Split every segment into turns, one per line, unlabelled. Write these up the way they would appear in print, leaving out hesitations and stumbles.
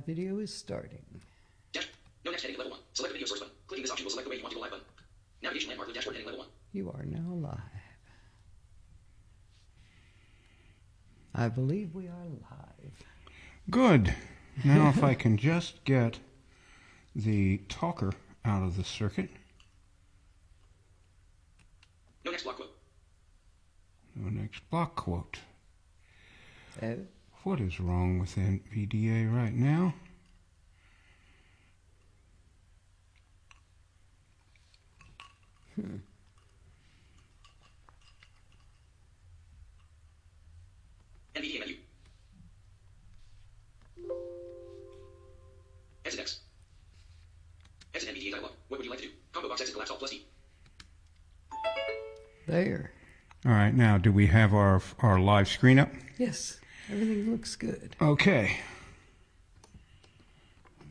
Video is starting.
Dash. No next heading level 1. Select the video source button. Clicking this option will select the way you want to go live button. Navigation landmark with dashboard heading level 1.
You are now live. I believe we are live.
Good. Now if I can just get the talker out of the circuit.
No next block quote.
No next block quote.
Oh,
What is wrong with NVDA right now?
NVDA menu. Exit X. Exit NVDA dialog. What would you like to do? Combo box exit collapse alt plus E.
there.
All right, now do we have our live screen up?
Yes, everything looks good.
Okay.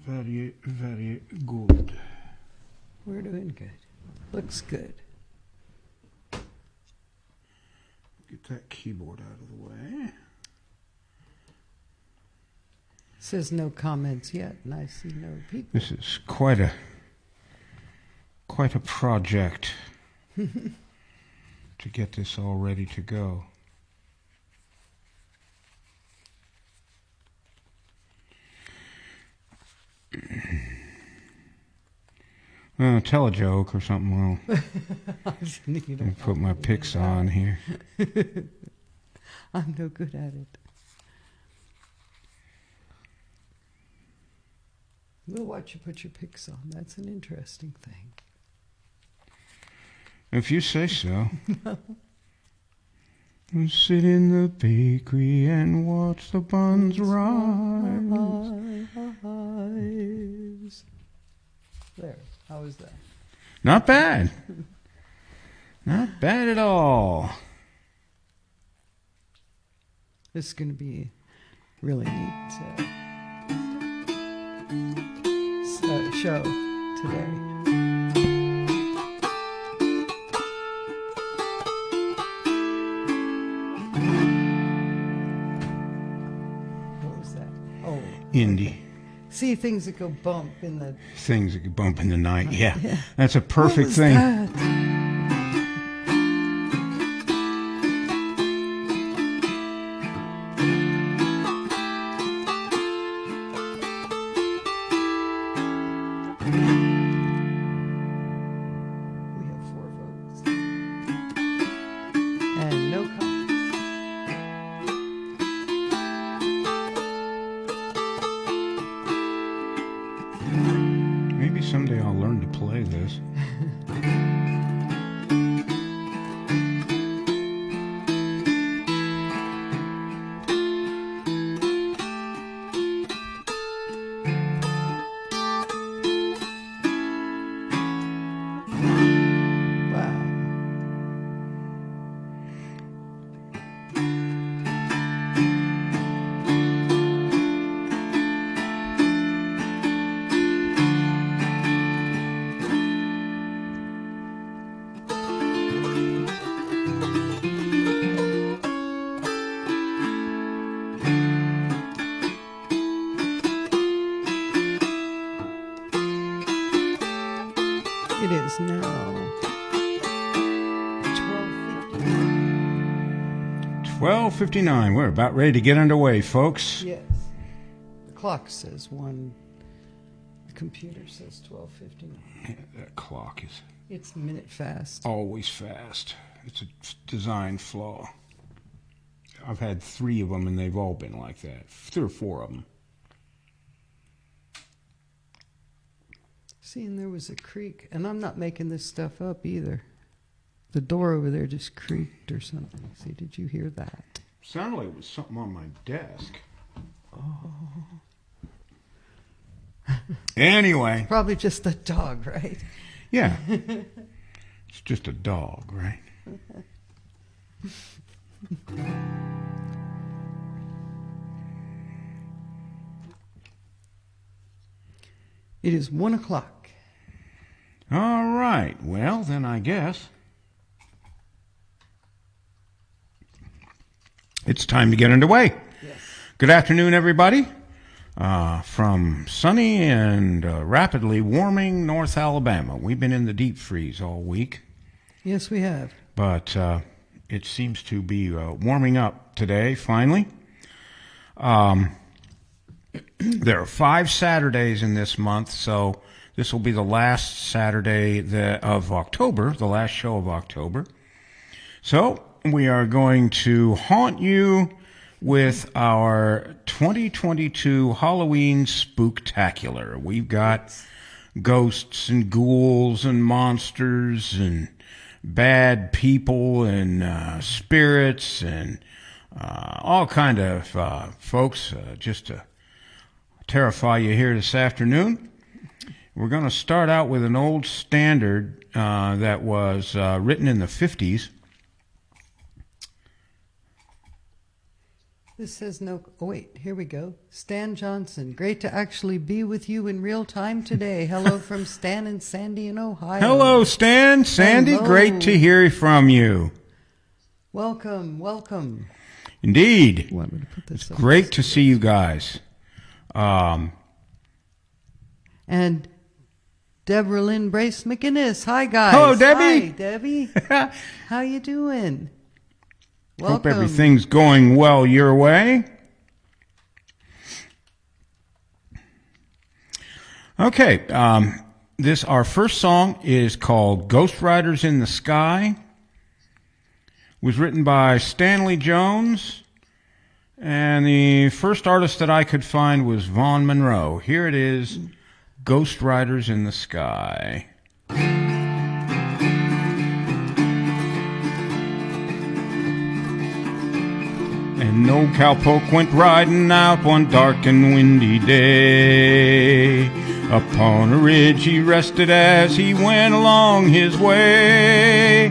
Very, very good.
We're doing good. Looks good.
Get that keyboard out of the way.
Says no comments yet, and I see no people.
This is quite a project to get this all ready to go. Tell a joke or something. I'll put my picks on here.
I'm no good at it. We'll watch you put your picks on. That's an interesting thing.
If you say so. Sit in the bakery and watch the buns rise.
There. How was that?
Not bad. Not bad at all.
This is going to be really neat show today. What was that? Oh,
Indie.
see things that go bump in the.
Things that could bump in the night. Yeah.
Yeah.
That's a perfect
What was
thing.
that? We have 4 votes. And no comments.
Maybe someday I'll learn to play this.
Wow. It is now 12:50.
12:59. We're about ready to get underway, folks.
Yes. The clock says 1. The computer says 12:59.
Yeah, that clock is
It's minute fast.
always fast. It's a design flaw. I've had 3 of them, and they've all been like that. 3 or 4 of them.
See, and there was a creak, and I'm not making this stuff up either. The door over there just creaked or something. See, did you hear that?
Sounded like it was something on my desk.
Oh.
Anyway.
Probably just a dog, right?
Yeah. It's just a dog, right?
It is 1 o'clock.
All right. Well, then I guess it's time to get underway.
Yes.
Good afternoon, everybody. from sunny and rapidly warming North Alabama. We've been in the deep freeze all week,
Yes, we have.
but it seems to be warming up today, finally. There are 5 Saturdays in this month, so this will be the last Saturday of October, the last show of October. So we are going to haunt you with our 2022 Halloween Spooktacular. We've got ghosts and ghouls and monsters and bad people and spirits and all kind of folks just to terrify you here this afternoon. We're going to start out with an old standard that was written in the 50s.
This says no. Oh, wait, here we go. Stan Johnson. Great to actually be with you in real time today. Hello from Stan and Sandy in Ohio.
Hello, Stan. Sandy,
Hello.
great to hear from you.
Welcome, welcome.
Indeed.
You want me to put this up?
Great to see you guys.
And Deborah Lynn Brace McInnes. Hi, guys.
Hello, Debbie.
Hi, Debbie. How you doing?
Hope
Welcome.
everything's going well your way. Okay, our first song is called Ghost Riders in the Sky. It was written by Stanley Jones, and the first artist that I could find was Vaughn Monroe. Here it is, Ghost Riders in the Sky. And no cowpoke went riding out one dark and windy day. Upon a ridge he rested as he went along his way.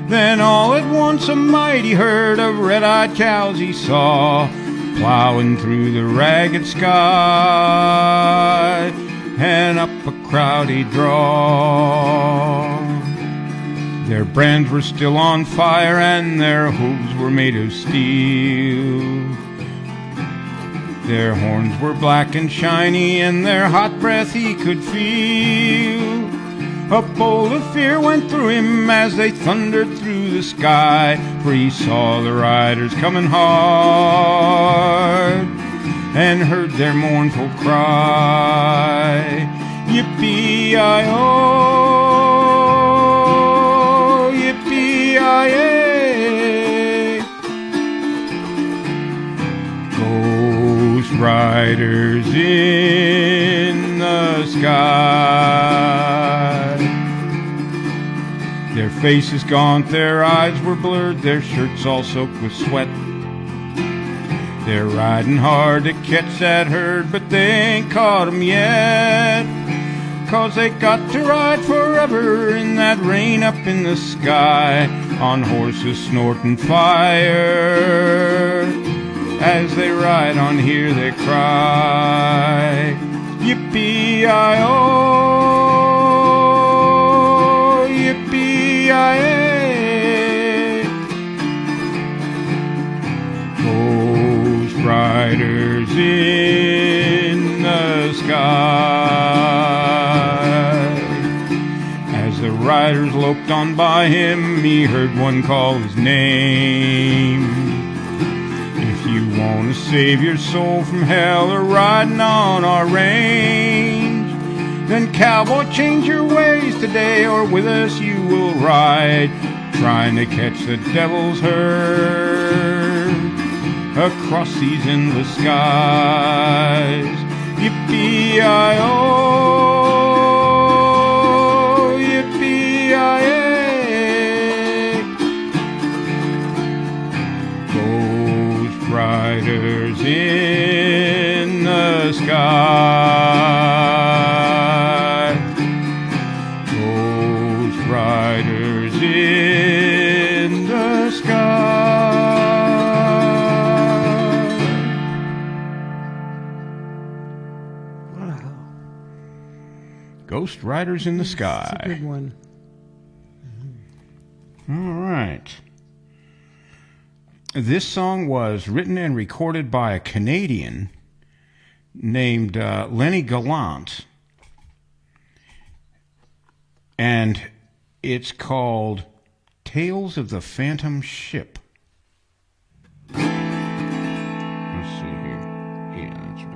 Then all at once a mighty herd of red-eyed cows he saw, plowing through the ragged sky and up a crowd he'd draw. Their brands were still on fire and their hooves were made of steel. Their horns were black and shiny and their hot breath he could feel. A bolt of fear went through him as they thundered through the sky, for he saw the riders coming hard and heard their mournful cry, Yippee-yi-oh, yippee-yi-yay. Ghost riders in the sky. Their faces gaunt, their eyes were blurred, their shirts all soaked with sweat. They're riding hard to catch that herd, but they ain't caught 'em yet. 'Cause they got to ride forever in that rain up in the sky, on horses snorting fire. As they ride on, hear they cry, Yippee-yi-oh, yippee-yi-yay. Ghost riders in the sky. As the riders loped on by him, he heard one call his name. If you want to save your soul from hell or riding on our range, then cowboy, change your ways today, or with us you will ride, trying to catch the devil's herd across these endless skies. Yippee-yi-oh, yippee-yi-yay. Ghost riders in the sky. Ghost riders in the sky.
Wow.
Ghost Riders in the
It's a
Sky.
good one.
All right. This song was written and recorded by a Canadian named Lenny Gallant, and it's called Tales of the Phantom Ship. Let's see here. Yeah, that's right.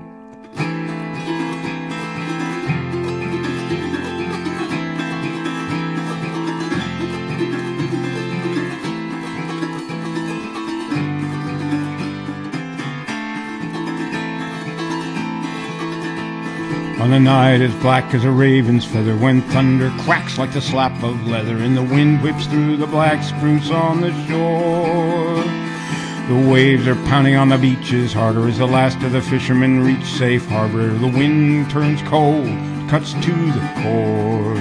On a night as black as a raven's feather, when thunder cracks like the slap of leather, and the wind whips through the black spruce on the shore. The waves are pounding on the beaches harder as the last of the fishermen reach safe harbor. The wind turns cold, cuts to the core.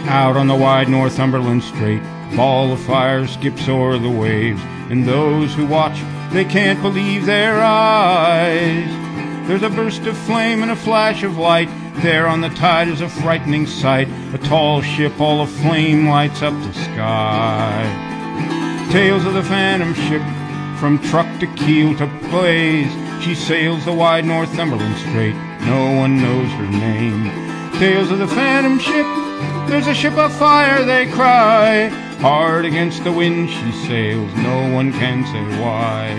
Out on the wide Northumberland Strait, ball of fire skips o'er the waves, and those who watch, they can't believe their eyes. There's a burst of flame and a flash of light. There on the tide is a frightening sight. A tall ship all aflame lights up the sky. Tales of the Phantom Ship, from truck to keel to blaze. She sails the wide Northumberland Strait. No one knows her name. Tales of the Phantom Ship. There's a ship of fire, they cry. Hard against the wind she sails. No one can say why.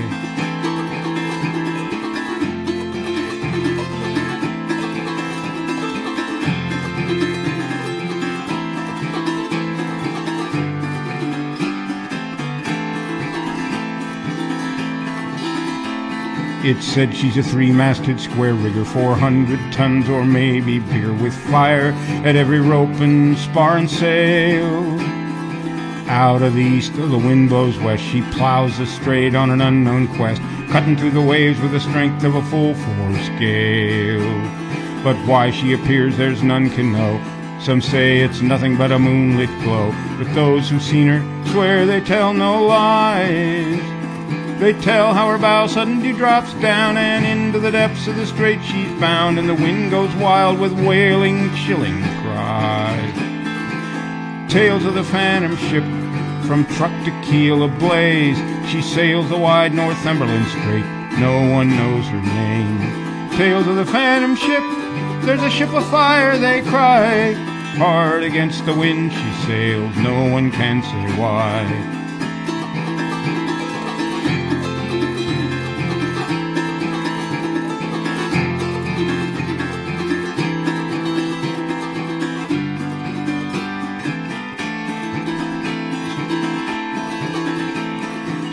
It's said she's a three-masted square rigger, 400 tons or maybe bigger, with fire at every rope and spar and sail. Out of the east, the wind blows west, she plows the strait on an unknown quest, cutting through the waves with the strength of a full-force gale. But why she appears there's none can know. Some say it's nothing but a moonlit glow, but those who've seen her swear they tell no lies. They tell how her bow suddenly drops down, and into the depths of the strait she's bound, and the wind goes wild with wailing, chilling cries. Tales of the Phantom Ship, from truck to keel ablaze. She sails the wide Northumberland Strait. No one knows her name. Tales of the Phantom Ship. There's a ship of fire, they cry. Hard against the wind she sails. No one can say why.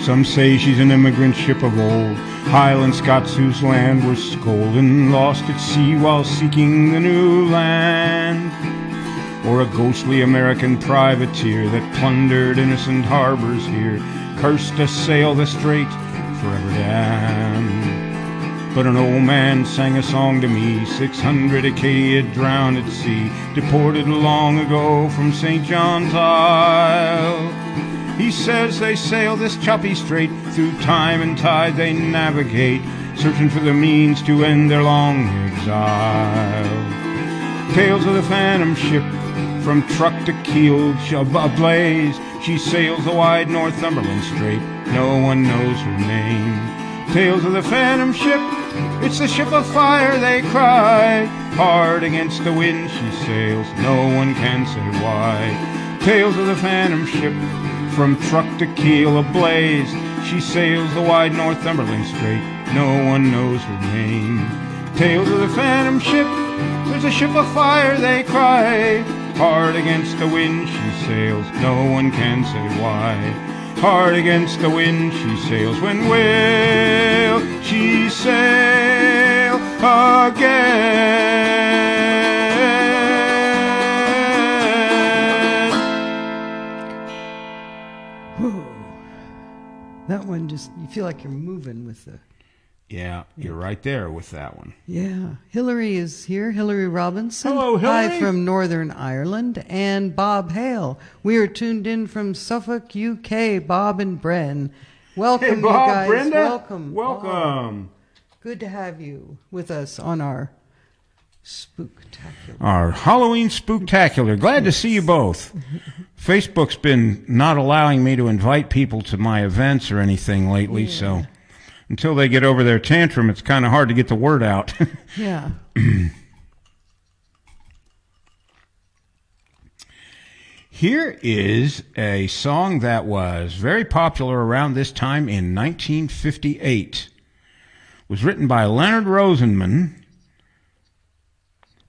Some say she's an immigrant ship of old, Highland Scots whose land were scolded, lost at sea while seeking the new land. Or a ghostly American privateer that plundered innocent harbors here, cursed to sail the strait, forever damned. But an old man sang a song to me, 600 Acadia drowned at sea, deported long ago from St. John's Isle. He says they sail this choppy strait, through time and tide they navigate, searching for the means to end their long exile. Tales of the Phantom Ship, from truck to keel ablaze. She sails the wide Northumberland Strait. No one knows her name. Tales of the Phantom Ship. It's the ship of fire, they cry. Hard against the wind she sails. No one can say why. Tales of the Phantom Ship. From truck to keel ablaze. She sails the wide Northumberland Strait. No one knows her name. Tales of the Phantom Ship. There's a ship of fire, they cry. Hard against the wind she sails. No one can say why. Hard against the wind she sails. When will she sail again?
Whew. That one just, you feel like you're moving with the...
Yeah, you're right there with that one.
Yeah. Hillary is here, Hillary Robinson.
Hello, Hillary.
Hi from Northern Ireland. And Bob Hale. We are tuned in from Suffolk, UK. Bob and Bren. Welcome,
Hey, Bob,
you guys.
Brenda.
Welcome.
Welcome.
Good to have you with us on our spooktacular.
Our Halloween Spooktacular. Glad to see you both. Facebook's been not allowing me to invite people to my events or anything lately, so until they get over their tantrum, it's kind of hard to get the word out.
Yeah.
Here is a song that was very popular around this time in 1958. It was written by Leonard Rosenman,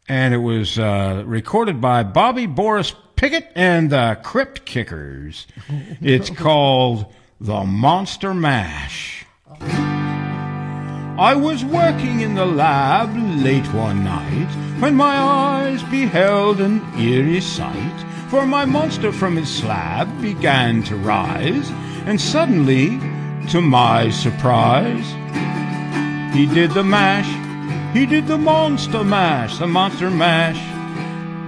and it was recorded by Bobby Boris Pickett and the Crypt Kickers. It's called The Monster Mash. I was working in the lab late one night when my eyes beheld an eerie sight. For my monster from his slab began to rise, and suddenly, to my surprise, he did the mash. He did the monster mash, the monster mash.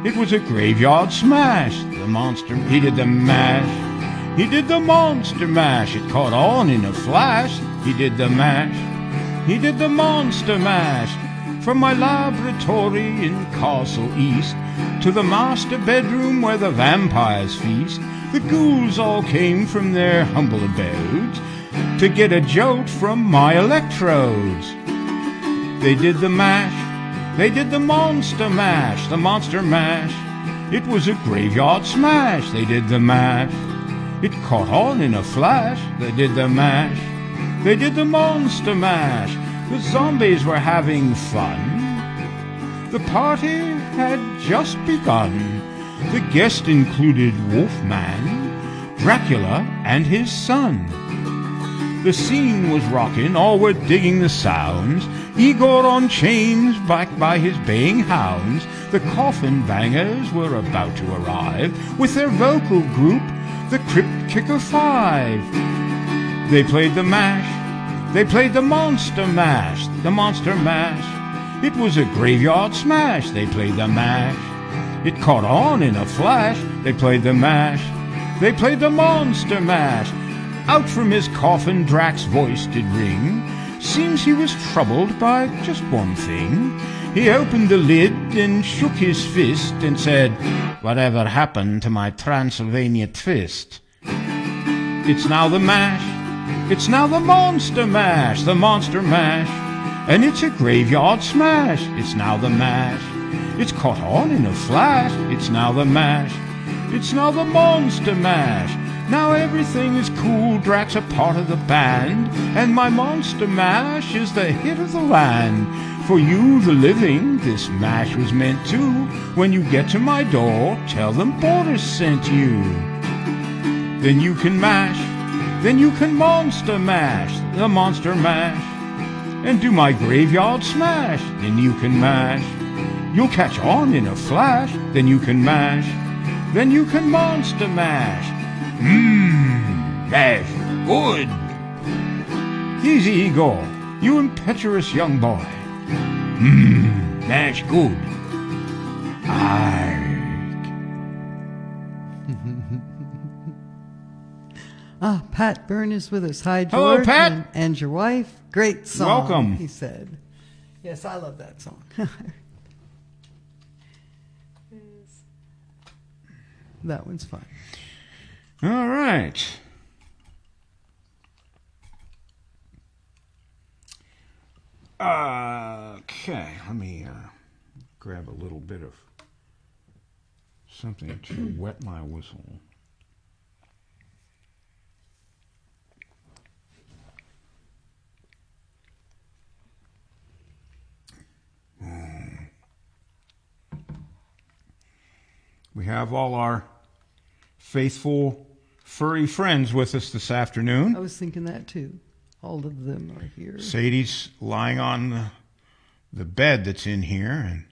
It was a graveyard smash. He did the mash. He did the monster mash. It caught on in a flash. He did the mash. He did the monster mash. From my laboratory in Castle East to the master bedroom where the vampires feast, the ghouls all came from their humble abodes to get a jolt from my electrodes. They did the mash. They did the monster mash, the monster mash. It was a graveyard smash. They did the mash. It caught on in a flash. They did the mash. They did the monster mash. The zombies were having fun. The party had just begun. The guest included Wolfman, Dracula, and his son. The scene was rockin', all were digging the sounds. Igor on chains, backed by his baying hounds. The coffin bangers were about to arrive with their vocal group, the Crypt Kicker Five. They played the mash. They played the monster mash, the monster mash. It was a graveyard smash. They played the mash. It caught on in a flash. They played the mash. They played the monster mash. Out from his coffin Drac's voice did ring. Seems he was troubled by just one thing. He opened the lid and shook his fist and said, "Whatever happened to my Transylvania twist?" It's now the mash. It's now the monster mash, the monster mash. And it's a graveyard smash. It's now the mash. It's caught on in a flash. It's now the mash. It's now the monster mash. Now everything is cool. Drac's a part of the band. And my monster mash is the hit of the land. For you, the living, this mash was meant to. When you get to my door, tell them Boris sent you. Then you can mash. Then you can monster mash, the monster mash, and do my graveyard smash. Then you can mash. You'll catch on in a flash. Then you can mash. Then you can monster mash. Mash good. Easy, Igor, you impetuous young boy. Mash good.
Pat Byrne is with us. Hi, George.
Hello, Pat.
And your wife. Great song,
Welcome.
he said. Yes, I love that song. That one's fun.
All right. Okay, let me grab a little bit of something to wet my whistle. We have all our faithful furry friends with us this afternoon.
I was thinking that too. All of them are here.
Sadie's lying on the bed that's in here, and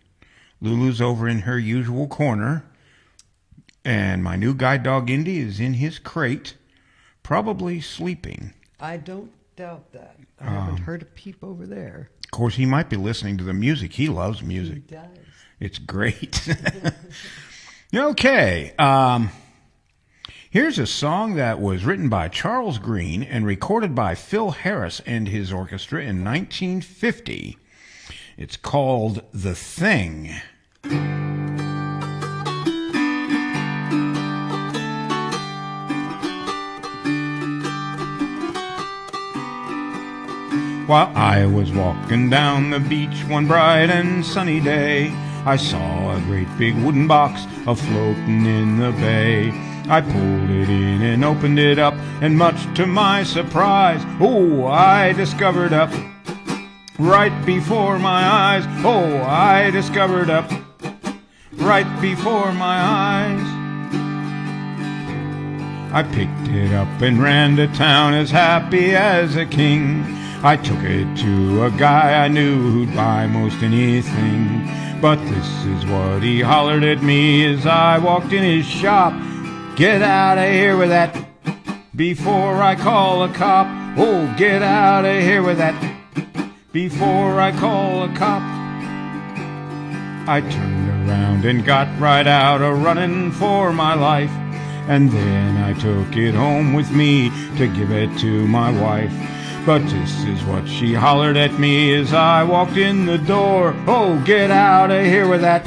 Lulu's over in her usual corner. And my new guide dog, Indy, is in his crate, probably sleeping.
I don't doubt that. I haven't heard a peep over there.
Of course, he might be listening to the music. He loves music.
He does.
It's great. Okay. Here's a song that was written by Charles Green and recorded by Phil Harris and his orchestra in 1950. It's called The Thing. While I was walking down the beach one bright and sunny day, I saw a great big wooden box a-floating in the bay. I pulled it in and opened it up, and much to my surprise, oh, I discovered up right before my eyes. Oh, I discovered up right before my eyes. I picked it up and ran to town as happy as a king. I took it to a guy I knew who'd buy most anything. But this is what he hollered at me as I walked in his shop. Get out of here with that before I call a cop. Oh, get out of here with that before I call a cop. I turned around and got right out a-running for my life. And then I took it home with me to give it to my wife. But this is what she hollered at me as I walked in the door. Oh, get out of here with that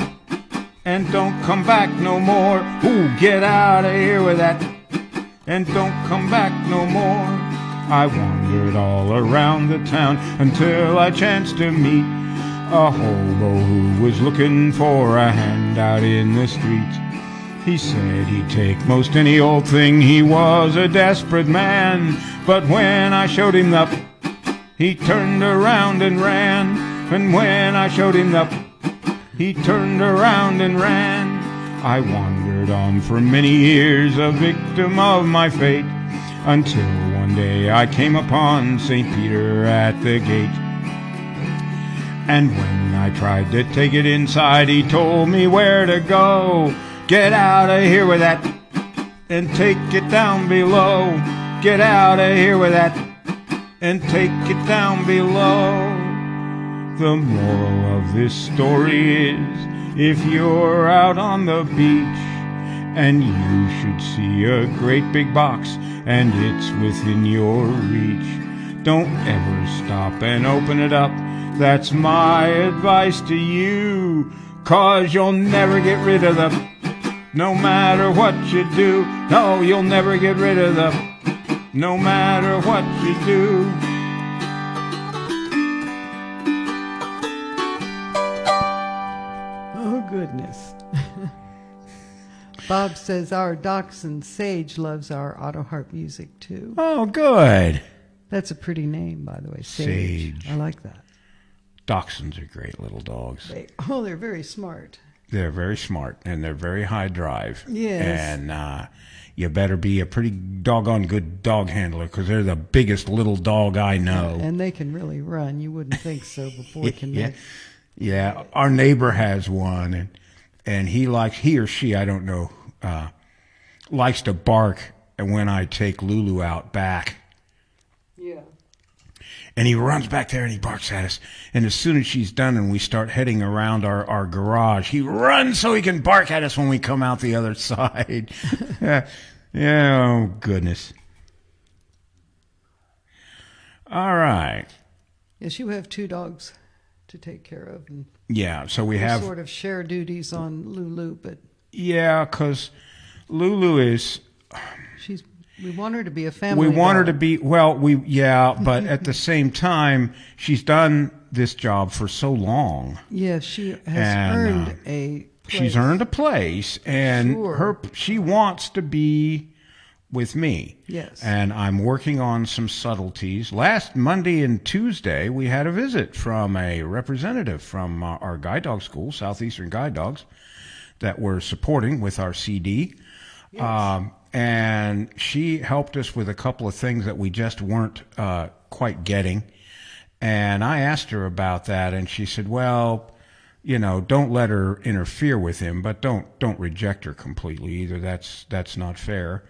and don't come back no more. Oh, get out of here with that and don't come back no more. I wandered all around the town until I chanced to meet a hobo who was looking for a handout in the street. He said he'd take most any old thing, he was a desperate man. But when I showed him up, he turned around and ran. And when I showed him up, he turned around and ran. I wandered on for many years, a victim of my fate, until one day I came upon St. Peter at the gate. And when I tried to take it inside, he told me where to go. Get out of here with that and take it down below. Get out of here with that and take it down below. The moral of this story is, if you're out on the beach and you should see a great big box and it's within your reach, don't ever stop and open it up. That's my advice to you, 'cause you'll never get rid of the, no matter what you do. No, you'll never get rid of the, no matter what you do.
Oh, goodness. Bob says our dachshund Sage loves our auto harp music too.
Oh, good.
That's a pretty name, by the way, Sage.
Sage.
I like that.
Dachshunds are great little dogs.
They're very smart.
They're very smart, and they're very high drive.
Yes.
And you better be a pretty doggone good dog handler, because they're the biggest little dog I know.
And they can really run. You wouldn't think so before it can
Yeah.
make...
Yeah, our neighbor has one, and he or she, I don't know, likes to bark when I take Lulu out back.
Yeah.
And he runs back there and he barks at us. And as soon as she's done and we start heading around our garage, he runs so he can bark at us when we come out the other side. Yeah, oh, goodness. All right.
Yes, you have two dogs to take care of. And
Yeah, so we
we
have...
sort of share duties on Lulu, but
Yeah, because Lulu is...
we want her to be a family
We want her
dog.
to be, but at the same time, she's done this job for so long.
Yes, she has
And,
earned a place.
She's earned a place, and
Sure.
she wants to be with me.
Yes.
And I'm working on some subtleties. Last Monday and Tuesday, we had a visit from a representative from our guide dog school, Southeastern Guide Dogs, that we're supporting with our CD.
Yes.
And she helped us with a couple of things that we just weren't quite getting. And I asked her about that, and she said, well, don't let her interfere with him, but don't reject her completely either. That's not fair.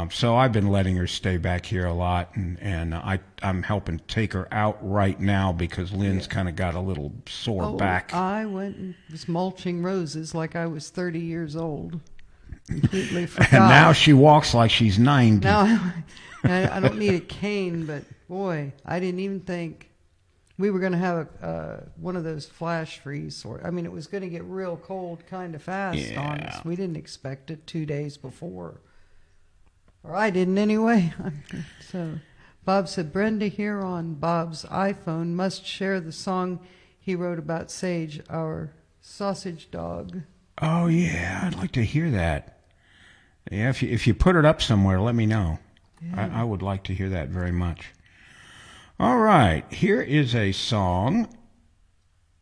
So I've been letting her stay back here a lot, and I'm helping take her out right now because Lynn's kind of got a little sore back.
I went and was mulching roses like I was 30 years old. Completely forgot.
And now she walks like she's 90.
Now I don't need a cane, but boy, I didn't even think we were going to have one of those flash freeze. It was going to get real cold kind of fast on us. We didn't expect it 2 days before. Or I didn't anyway. Bob said Brenda here on Bob's iPhone must share the song he wrote about Sage, our sausage dog.
Oh, yeah, I'd like to hear that. Yeah, if you put it up somewhere, let me know.
Yeah.
I would like to hear that very much. All right, here is a song.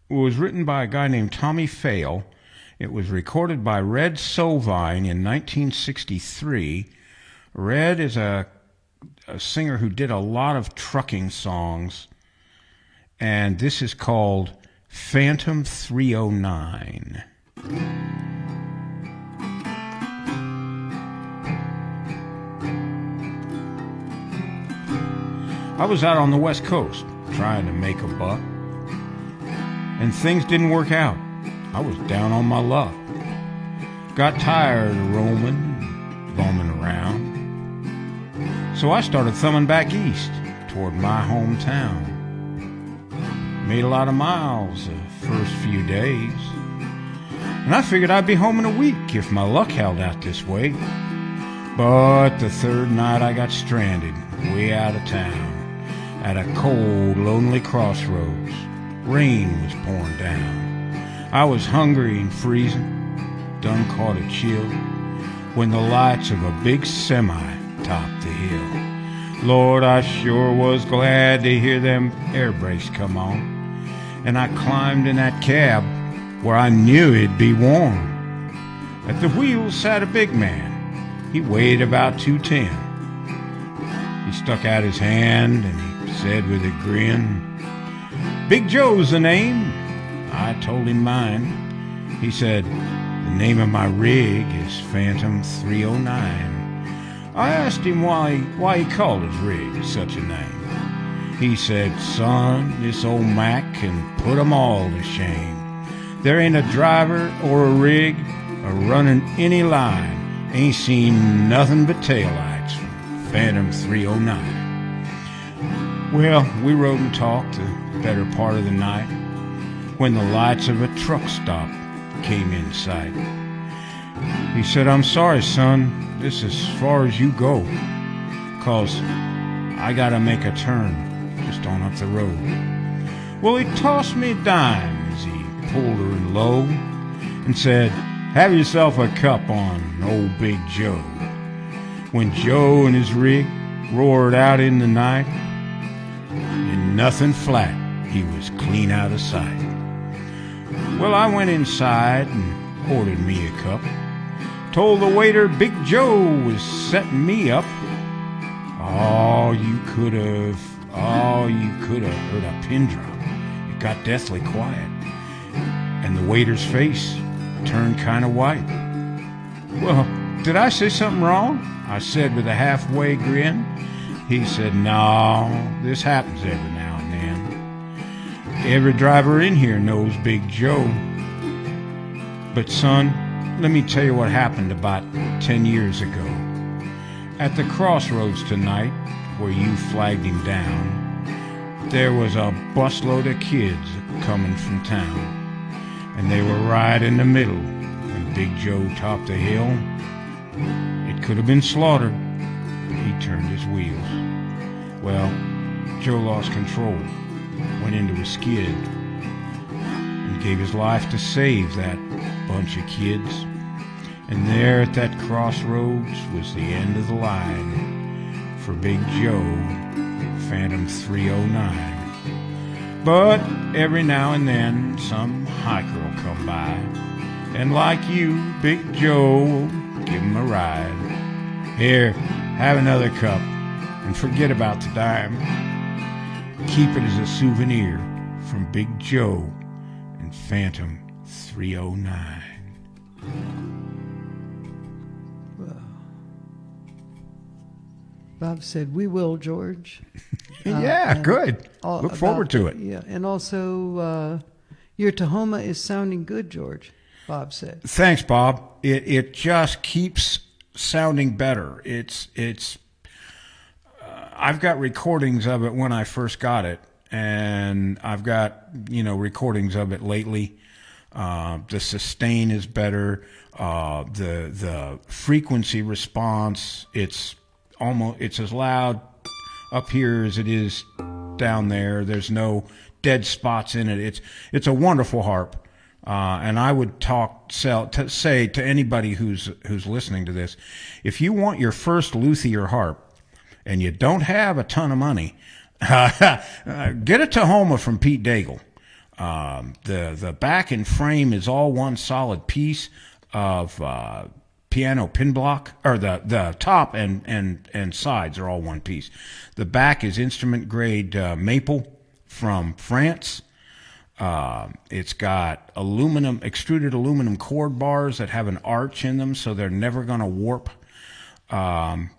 It was written by a guy named Tommy Fail. It was recorded by Red Sovine in 1963. Red is a singer who did a lot of trucking songs, and this is called Phantom 309. I was out on the West Coast trying to make a buck, and things didn't work out. I was down on my luck. Got tired of roaming, bumming around. So I started thumbing back east toward my hometown. Made a lot of miles the first few days, and I figured I'd be home in a week if my luck held out this way. But the third night I got stranded way out of town at a cold, lonely crossroads. Rain was pouring down. I was hungry and freezing, done caught a chill, when the lights of a big semi topped the hill. Lord, I sure was glad to hear them air brakes come on, and I climbed in that cab where I knew it'd be warm. At the wheel sat a big man. He weighed about 210. He stuck out his hand and he said with a grin, "Big Joe's the name." I told him mine. He said, "The name of my rig is Phantom 309. I asked him why he called his rig such a name. He said, "Son, this old Mac can put 'em all to shame. There ain't a driver or a rig a-running any line ain't seen nothing but taillights from Phantom 309. Well, we rode and talked the better part of the night when the lights of a truck stop came in sight. He said, "I'm sorry, son, this is as far as you go, 'cause I gotta make a turn just on up the road." Well, he tossed me a dime as he pulled her in low and said, "Have yourself a cup on old Big Joe." When Joe and his rig roared out in the night, in nothing flat, he was clean out of sight. Well, I went inside and ordered me a cup. Told the waiter Big Joe was setting me up. You could have heard a pin drop. It got deathly quiet, and the waiter's face turned kind of white. "Well, did I say something wrong?" I said with a halfway grin. He said, "No, this happens every now and then. Every driver in here knows Big Joe. But son, let me tell you what happened about 10 years ago. At the crossroads tonight, where you flagged him down, there was a busload of kids coming from town, and they were right in the middle when Big Joe topped the hill. It could have been slaughter, but he turned his wheels. Well, Joe lost control, went into a skid, and gave his life to save that bunch of kids. And there at that crossroads was the end of the line for Big Joe, Phantom 309. But every now and then some hiker will come by, and like you, Big Joe will give him a ride. Here, have another cup, and forget about the dime. Keep it as a souvenir from Big Joe and Phantom 309.
Bob said, "We will, George."
Yeah,
and
good.
all
Look forward to
about
it.
Yeah, and also, your Tahoma is sounding good, George, Bob said.
Thanks, Bob. It just keeps sounding better. I've got recordings of it when I first got it, and I've got recordings of it lately. The sustain is better. The frequency response, it's as loud up here as it is down there. There's no dead spots in it. It's a wonderful harp. And I would say to anybody who's listening to this, if you want your first luthier harp and you don't have a ton of money, get a Tahoma from Pete Daigle. The back and frame is all one solid piece of piano pin block, or the top and sides are all one piece. The back is instrument grade maple from France. It's got extruded aluminum chord bars that have an arch in them, so they're never going to warp. And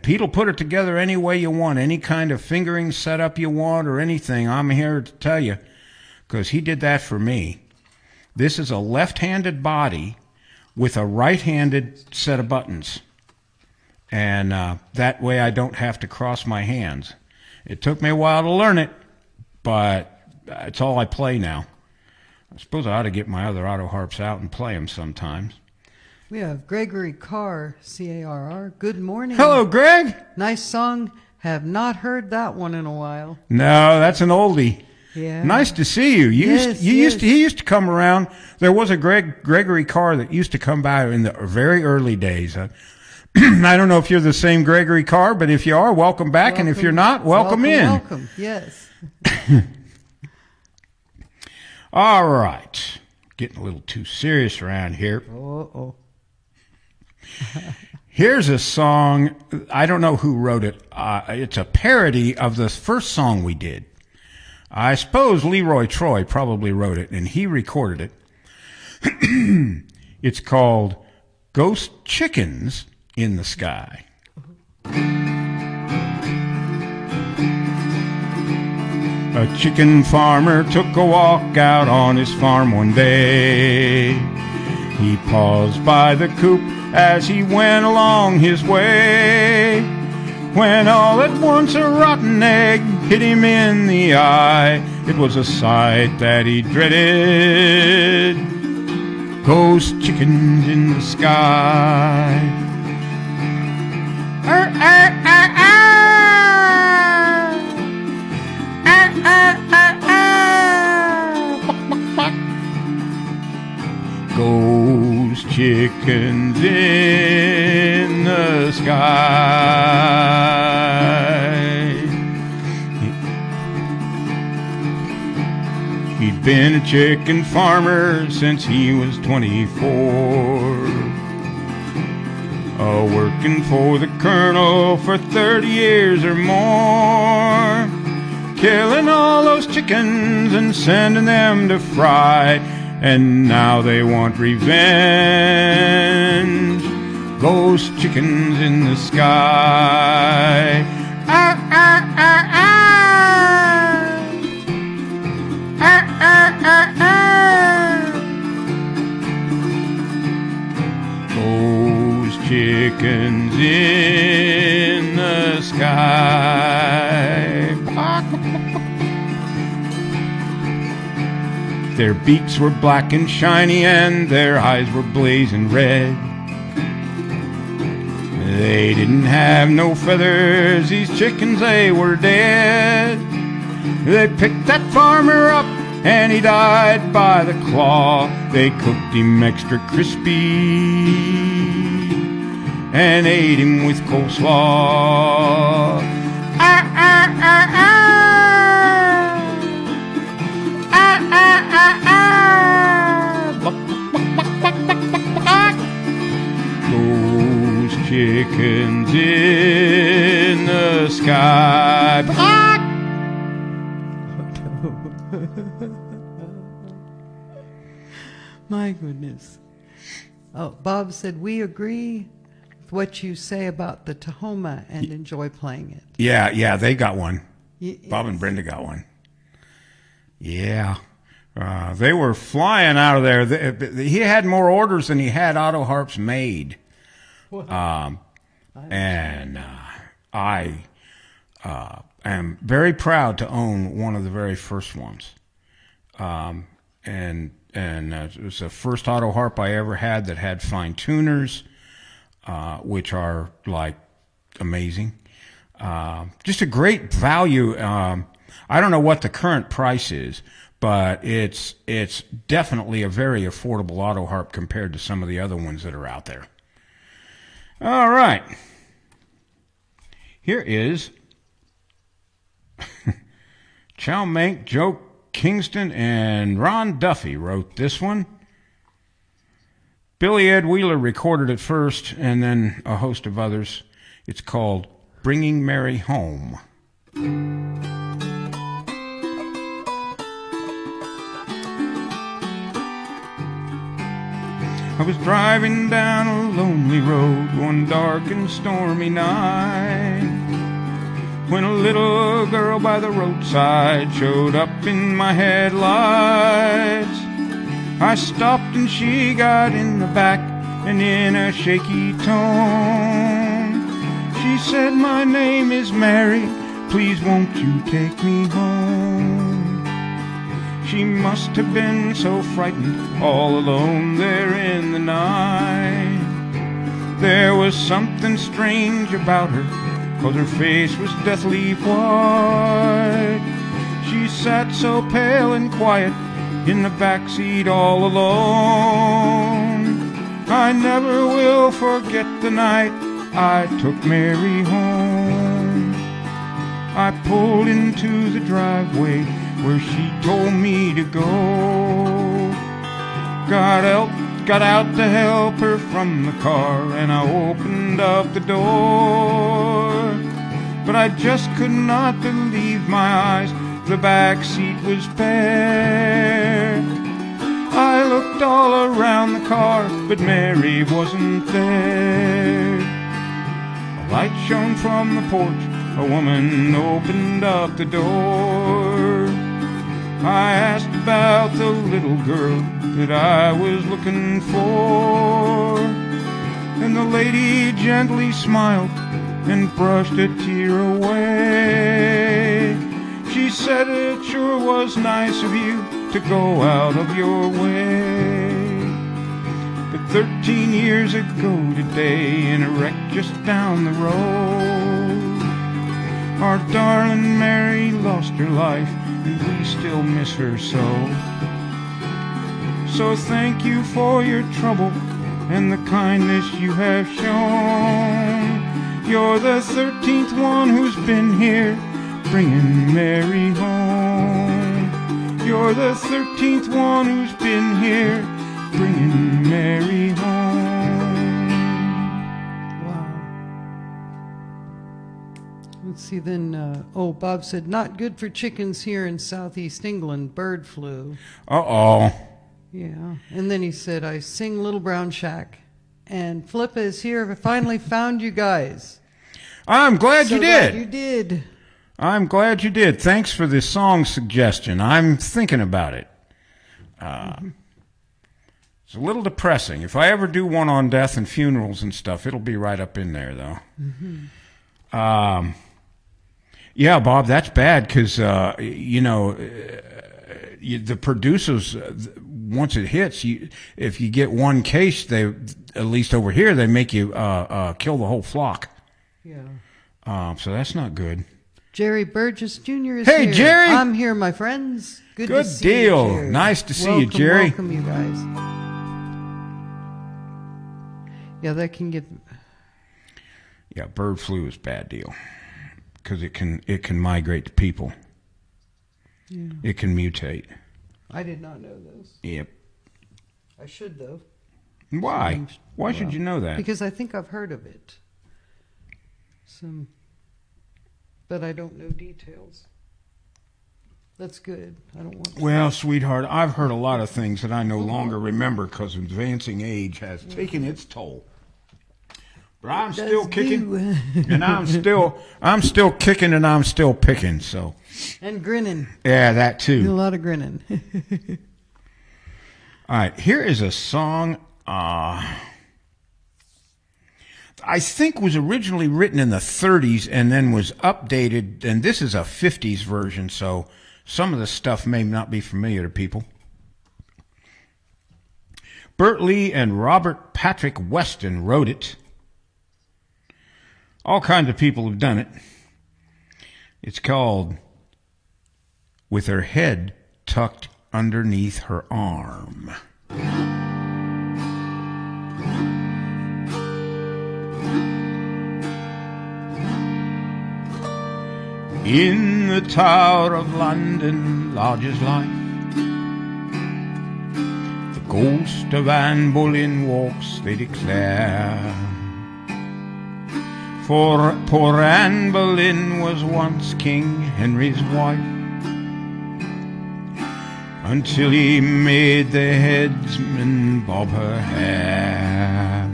Pete will put it together any way you want, any kind of fingering setup you want or anything. I'm here to tell you, because he did that for me. This is a left-handed body with a right-handed set of buttons. And that way I don't have to cross my hands. It took me a while to learn it, but it's all I play now. I suppose I ought to get my other auto harps out and play them sometimes.
We have Gregory Carr, C-A-R-R. Good morning.
Hello, Greg.
Nice song. Have not heard that one in a while.
No, that's an oldie.
Yeah.
Nice to see you. He used to come around. There was a Gregory Carr that used to come by in the very early days. I don't know if you're the same Gregory Carr, but if you are, welcome back. And if you're not, welcome in.
Welcome, yes.
All right. Getting a little too serious around here.
Uh-oh.
Here's a song. I don't know who wrote it. It's a parody of the first song we did. I suppose Leroy Troy probably wrote it, and he recorded it. It's called Ghost Chickens in the Sky. A chicken farmer took a walk out on his farm one day. He paused by the coop as he went along his way, when all at once a rotten egg hit him in the eye. It was a sight that he dreaded. Ghost chickens in the sky. Ghost chickens in the sky. He'd been a chicken farmer since he was 24, working for the colonel for 30 years or more, killing all those chickens and sending them to fry. And now they want revenge. Ghost chickens in the sky. Ah, ah, ah, ah. Ah, ah, ah, ah. Ghost chickens in the sky. Their beaks were black and shiny, and their eyes were blazing red. They didn't have no feathers, these chickens, they were dead. They picked that farmer up, and he died by the claw. They cooked him extra crispy and ate him with coleslaw. Ah, ah, ah, ah. Those chickens in the sky.
My goodness. Oh, Bob said, we agree with what you say about the Tahoma and enjoy playing it.
Yeah, they got one.
Yes.
Bob and Brenda got one. Yeah. They were flying out of there. He had more orders than he had auto harps made. I am very proud to own one of the very first ones. It was the first auto harp I ever had that had fine tuners, which are like amazing. Just a great value. I don't know what the current price is, but it's definitely a very affordable auto harp compared to some of the other ones that are out there. All right. Here is Chow Mank, Joe Kingston, and Ron Duffy wrote this one. Billy Ed Wheeler recorded it first, and then a host of others. It's called Bringing Mary Home. I was driving down a lonely road one dark and stormy night when a little girl by the roadside showed up in my headlights. I stopped and she got in the back, and in a shaky tone she said, "My name is Mary, please won't you take me home?" She must have been so frightened, all alone there in the night. There was something strange about her, 'cause her face was deathly white. She sat so pale and quiet in the backseat all alone. I never will forget the night I took Mary home. I pulled into the driveway where she told me to go. Got out to help her from the car, and I opened up the door. But I just could not believe my eyes, the back seat was bare. I looked all around the car, but Mary wasn't there. A light shone from the porch, a woman opened up the door. I asked about the little girl that I was looking for, and the lady gently smiled and brushed a tear away. She said, "It sure was nice of you to go out of your way. But 13 years ago today, in a wreck just down the road, our darling Mary lost her life, and we still miss her so. So thank you for your trouble and the kindness you have shown. You're the 13th one who's been here, bringing Mary home. You're the 13th one who's been here, bringing Mary home."
Wow. Let's see then. Bob said, "Not good for chickens here in southeast England. Bird flu."
Uh-oh.
Yeah. And then he said, "I sing Little Brown Shack. And Flippa is here. I finally found you guys."
I'm glad you
Glad
did.
you did.
I'm glad you did. Thanks for the song suggestion. I'm thinking about it. It's a little depressing. If I ever do one on death and funerals and stuff, it'll be right up in there, though. Mm-hmm. Yeah, Bob, that's bad because, the producers, once it hits, if you get one case, they, at least over here, they make you kill the whole flock.
Yeah.
So that's not good.
Jerry Burgess Jr. is
Hey,
here.
Jerry.
I'm here, my friends. Good to see
deal.
you, Jerry.
Nice to see you, Jerry.
Welcome, you guys. Yeah, that can get...
Yeah, bird flu is a bad deal because it can migrate to people.
Yeah.
It can mutate.
I did not know this.
Yep.
I should, though.
Why? Why should you know that?
Because I think I've heard of it. But I don't know details. That's good. I don't want to.
Well, sweetheart, I've heard a lot of things that I no longer remember because advancing age has taken its toll. But I'm still kicking, and I'm still kicking, and I'm still picking. So.
And grinning.
Yeah, that too.
A lot of grinning.
All right, here is a song I think was originally written in the 30s and then was updated, and this is a 50s version, so some of the stuff may not be familiar to people. Bert Lee and Robert Patrick Weston wrote it. All kinds of people have done it. It's called With Her Head Tucked Underneath Her Arm. In the Tower of London lodges life. The ghost of Anne Boleyn walks, they declare. For poor Anne Boleyn was once King Henry's wife, until he made the headsman bob her hair.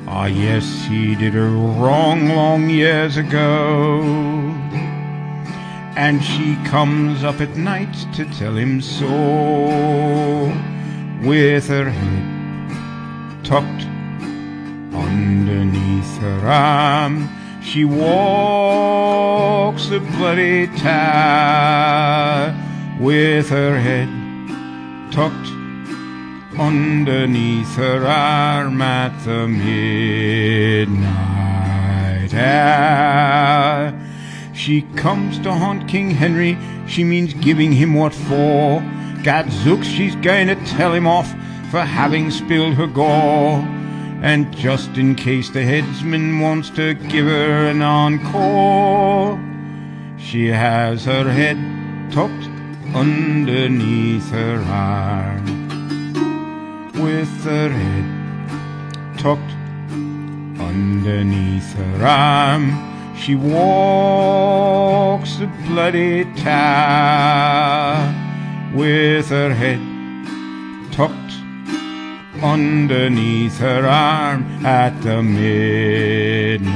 Ah, yes, he did her wrong long years ago, and she comes up at night to tell him so, with her head tucked underneath her arm. She walks the bloody tower, with her head tucked underneath her arm at the midnight hour. She comes to haunt King Henry, she means giving him what for. Gadzooks, she's going to tell him off for having spilled her gore. And just in case the headsman wants to give her an encore, she has her head tucked underneath her arm. With her head tucked underneath her arm, she walks the bloody tower. With her head tucked underneath her arm at the midnight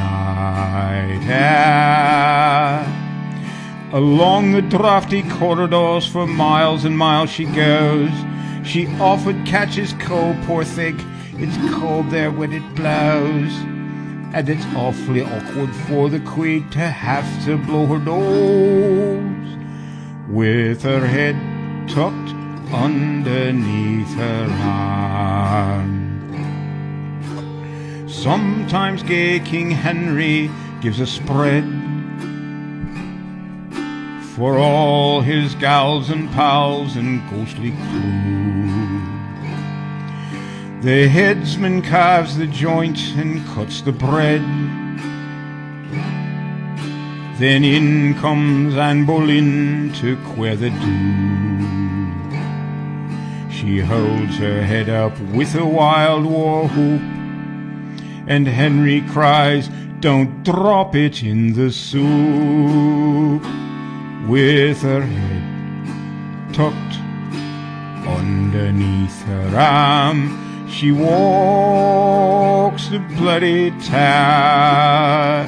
hour. Along the draughty corridors for miles and miles she goes. She often catches cold, poor thing. It's cold there when it blows, and it's awfully awkward for the Queen to have to blow her nose. With her head tucked underneath her arm. Sometimes gay King Henry gives a spread for all his gals and pals and ghostly crew. The headsman carves the joint and cuts the bread. Then in comes Anne Boleyn to queer the do. She holds her head up with a wild war whoop, and Henry cries, "Don't drop it in the soup." With her head tucked underneath her arm, she walks the bloody tower.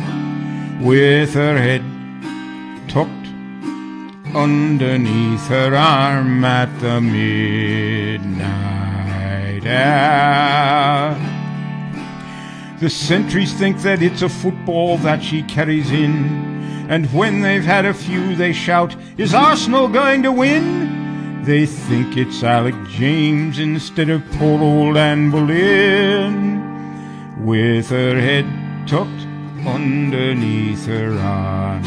With her head tucked underneath her arm at the midnight hour. The sentries think that it's a football that she carries in, and when they've had a few they shout, "Is Arsenal going to win?" They think it's Alec James instead of poor old Anne Boleyn. With her head tucked underneath her arm.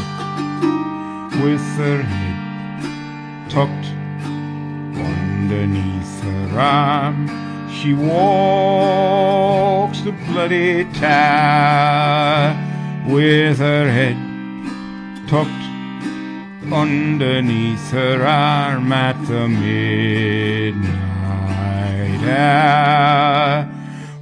With her head tucked underneath her arm, she walks the bloody tower. With her head tucked underneath her arm at the midnight hour.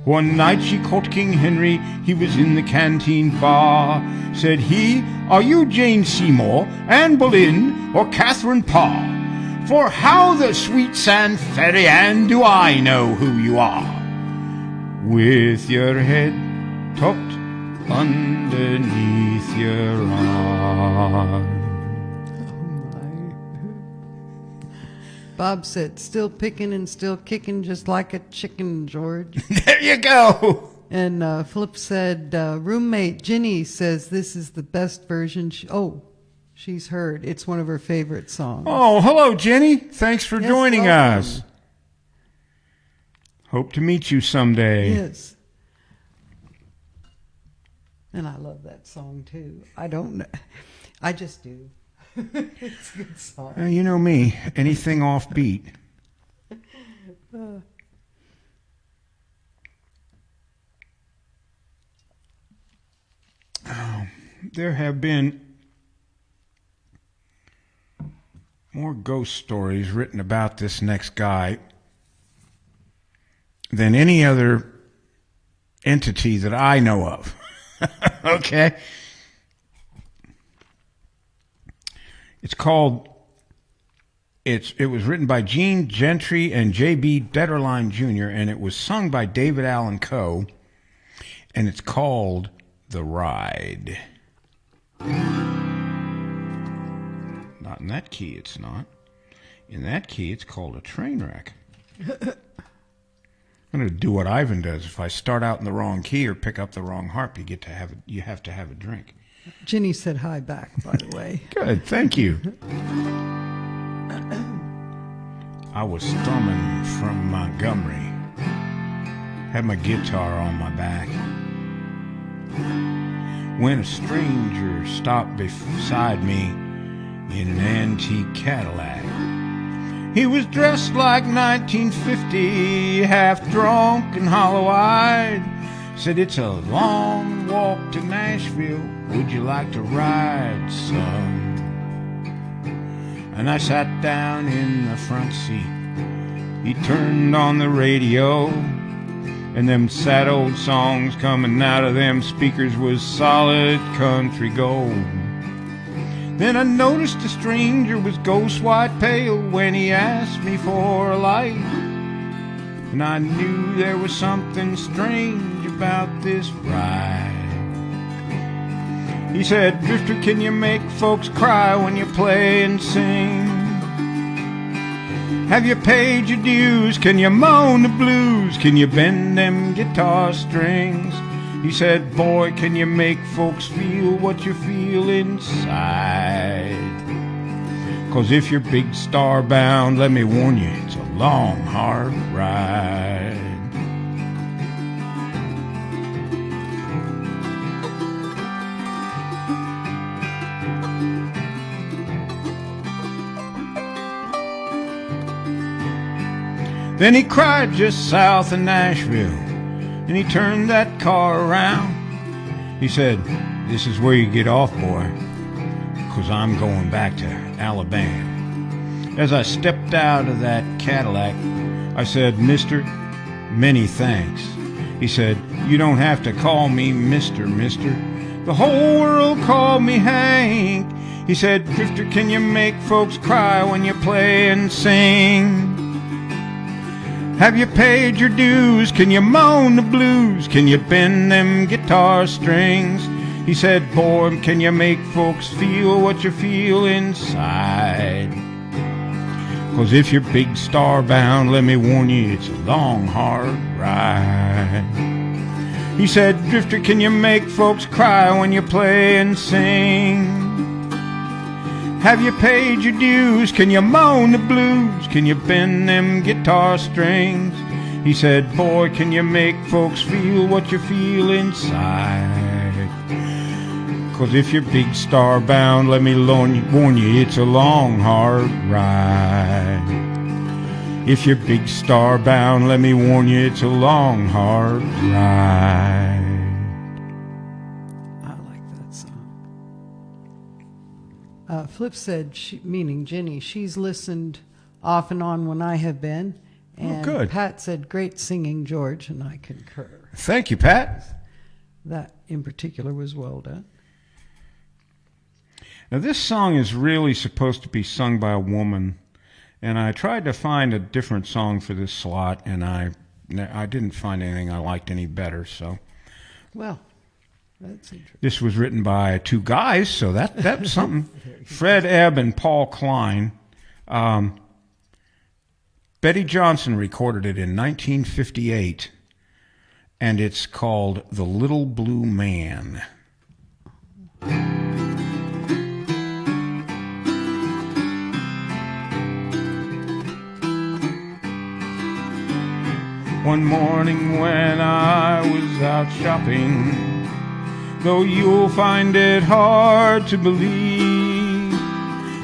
One night she caught King Henry, he was in the canteen bar. Said he, "Are you Jane Seymour, Anne Boleyn, or Catherine Parr? For how the sweet San Ferry Anne do I know who you are?" With your head tucked underneath your arm.
Bob said, "Still picking and still kicking just like a chicken, George."
There you go.
And Flip said, roommate Ginny says this is the best version. She's heard. It's one of her favorite songs.
Oh, hello, Jenny. Thanks for
Yes,
joining
welcome.
us. Hope to meet you someday.
Yes. And I love that song too. I don't know. I just do. It's a good song.
You know me, anything offbeat. There have been more ghost stories written about this next guy than any other entity that I know of. Okay? It's called, it was written by Gene Gentry and J.B. Detterline Jr., and it was sung by David Allan Coe, and it's called The Ride. Not in that key, it's not. In that key, it's called a train wreck. I'm going to do what Ivan does. If I start out in the wrong key or pick up the wrong harp, you have to have a drink.
Jenny said hi back, by the way.
Good, thank you. I was strumming from Montgomery. Had my guitar on my back. When a stranger stopped beside me in an antique Cadillac. He was dressed like 1950, half drunk and hollow-eyed. Said, "It's a long walk to Nashville. Would you like to ride, son?" And I sat down in the front seat. He turned on the radio, and them sad old songs coming out of them speakers was solid country gold. Then I noticed the stranger was ghost white pale when he asked me for a light. And I knew there was something strange about this ride. He said, "Drifter, can you make folks cry when you play and sing? Have you paid your dues? Can you moan the blues? Can you bend them guitar strings?" He said, "Boy, can you make folks feel what you feel inside? 'Cause if you're big star bound, let me warn you, it's a long, hard ride." Then he cried just south of Nashville, and he turned that car around. He said, "This is where you get off, boy, 'cause I'm going back to Alabama." As I stepped out of that Cadillac, I said, "Mister, many thanks." He said, "You don't have to call me Mister. The whole world called me Hank." He said, "Drifter, can you make folks cry when you play and sing? Have you paid your dues? Can you moan the blues? Can you bend them guitar strings?" He said, "Boy, can you make folks feel what you feel inside? 'Cause if you're big star bound, let me warn you, it's a long, hard ride." He said, "Drifter, can you make folks cry when you play and sing? Have you paid your dues? Can you moan the blues? Can you bend them guitar strings?" He said, "Boy, can you make folks feel what you feel inside? 'Cause if you're big star bound, let me warn you, it's a long, hard ride. If you're big star bound, let me warn you, it's a long, hard ride."
Flip said, meaning Jenny, she's listened off and on when I have been. And
good.
Pat said, "Great singing, George," and I concur.
Thank you, Pat.
That in particular was well done.
Now, this song is really supposed to be sung by a woman, and I tried to find a different song for this slot, and I didn't find anything I liked any better, so...
Well... That's interesting.
This was written by two guys, so that's something. Fred Ebb and Paul Klein. Betty Johnson recorded it in 1958, and it's called "The Little Blue Man." One morning when I was out shopping, though you'll find it hard to believe,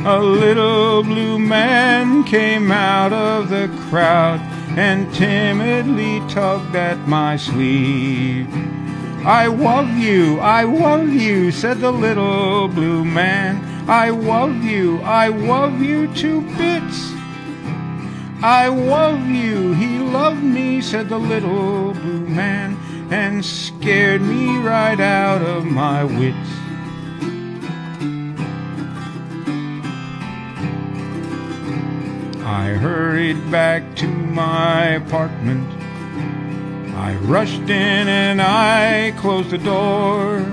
A little blue man came out of the crowd and timidly tugged at my sleeve. I love you, said the little blue man. I love you to bits. I love you, he loved me, said the little blue man, and scared me right out of my wits. I hurried back to my apartment. I rushed in and I closed the door.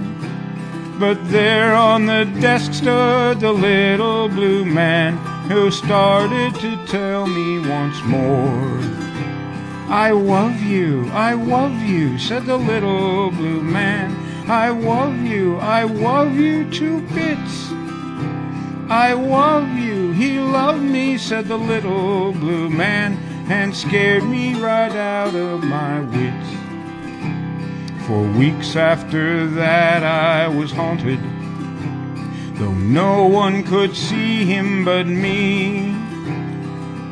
But there on the desk stood the little blue man, who started to tell me once more. I love you, said the little blue man. I love you to bits. I love you, he loved me, said the little blue man, and scared me right out of my wits. For weeks after that I was haunted, though no one could see him but me.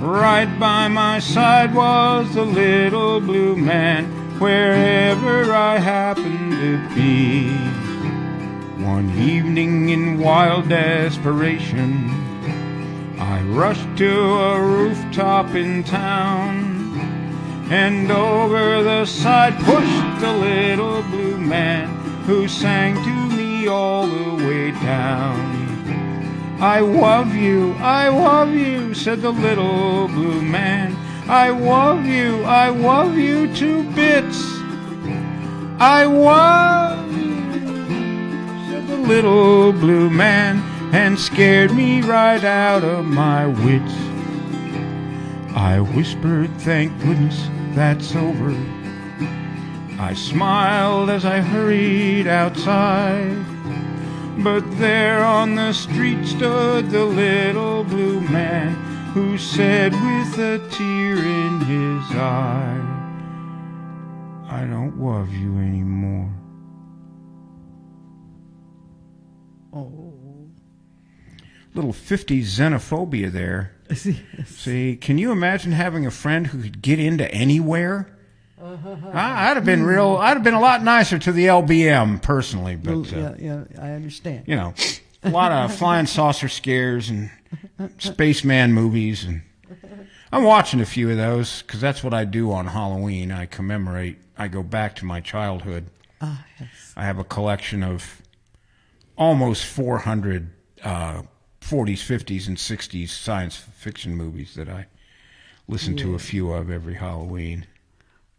Right by my side was the little blue man, wherever I happened to be. One evening in wild desperation, I rushed to a rooftop in town, and over the side pushed the little blue man, who sang to me all the way down. I love you, said the little blue man. I love you to bits. I love you, said the little blue man, and scared me right out of my wits. I whispered, thank goodness that's over. I smiled as I hurried outside, but there on the street stood the little blue man, who said with a tear in his eye, I don't love you anymore.
Oh.
Little 50s xenophobia there. See, can you imagine having a friend who could get into anywhere? I'd have been a lot nicer to the LBM personally, but
yeah, I understand.
you know, a lot of flying saucer scares and spaceman movies, and I'm watching a few of those because that's what I do on Halloween. I go back to my childhood.
Ah, yes.
I have a collection of almost 400 40s, 50s, and 60s science fiction movies that I listen to a few of every Halloween.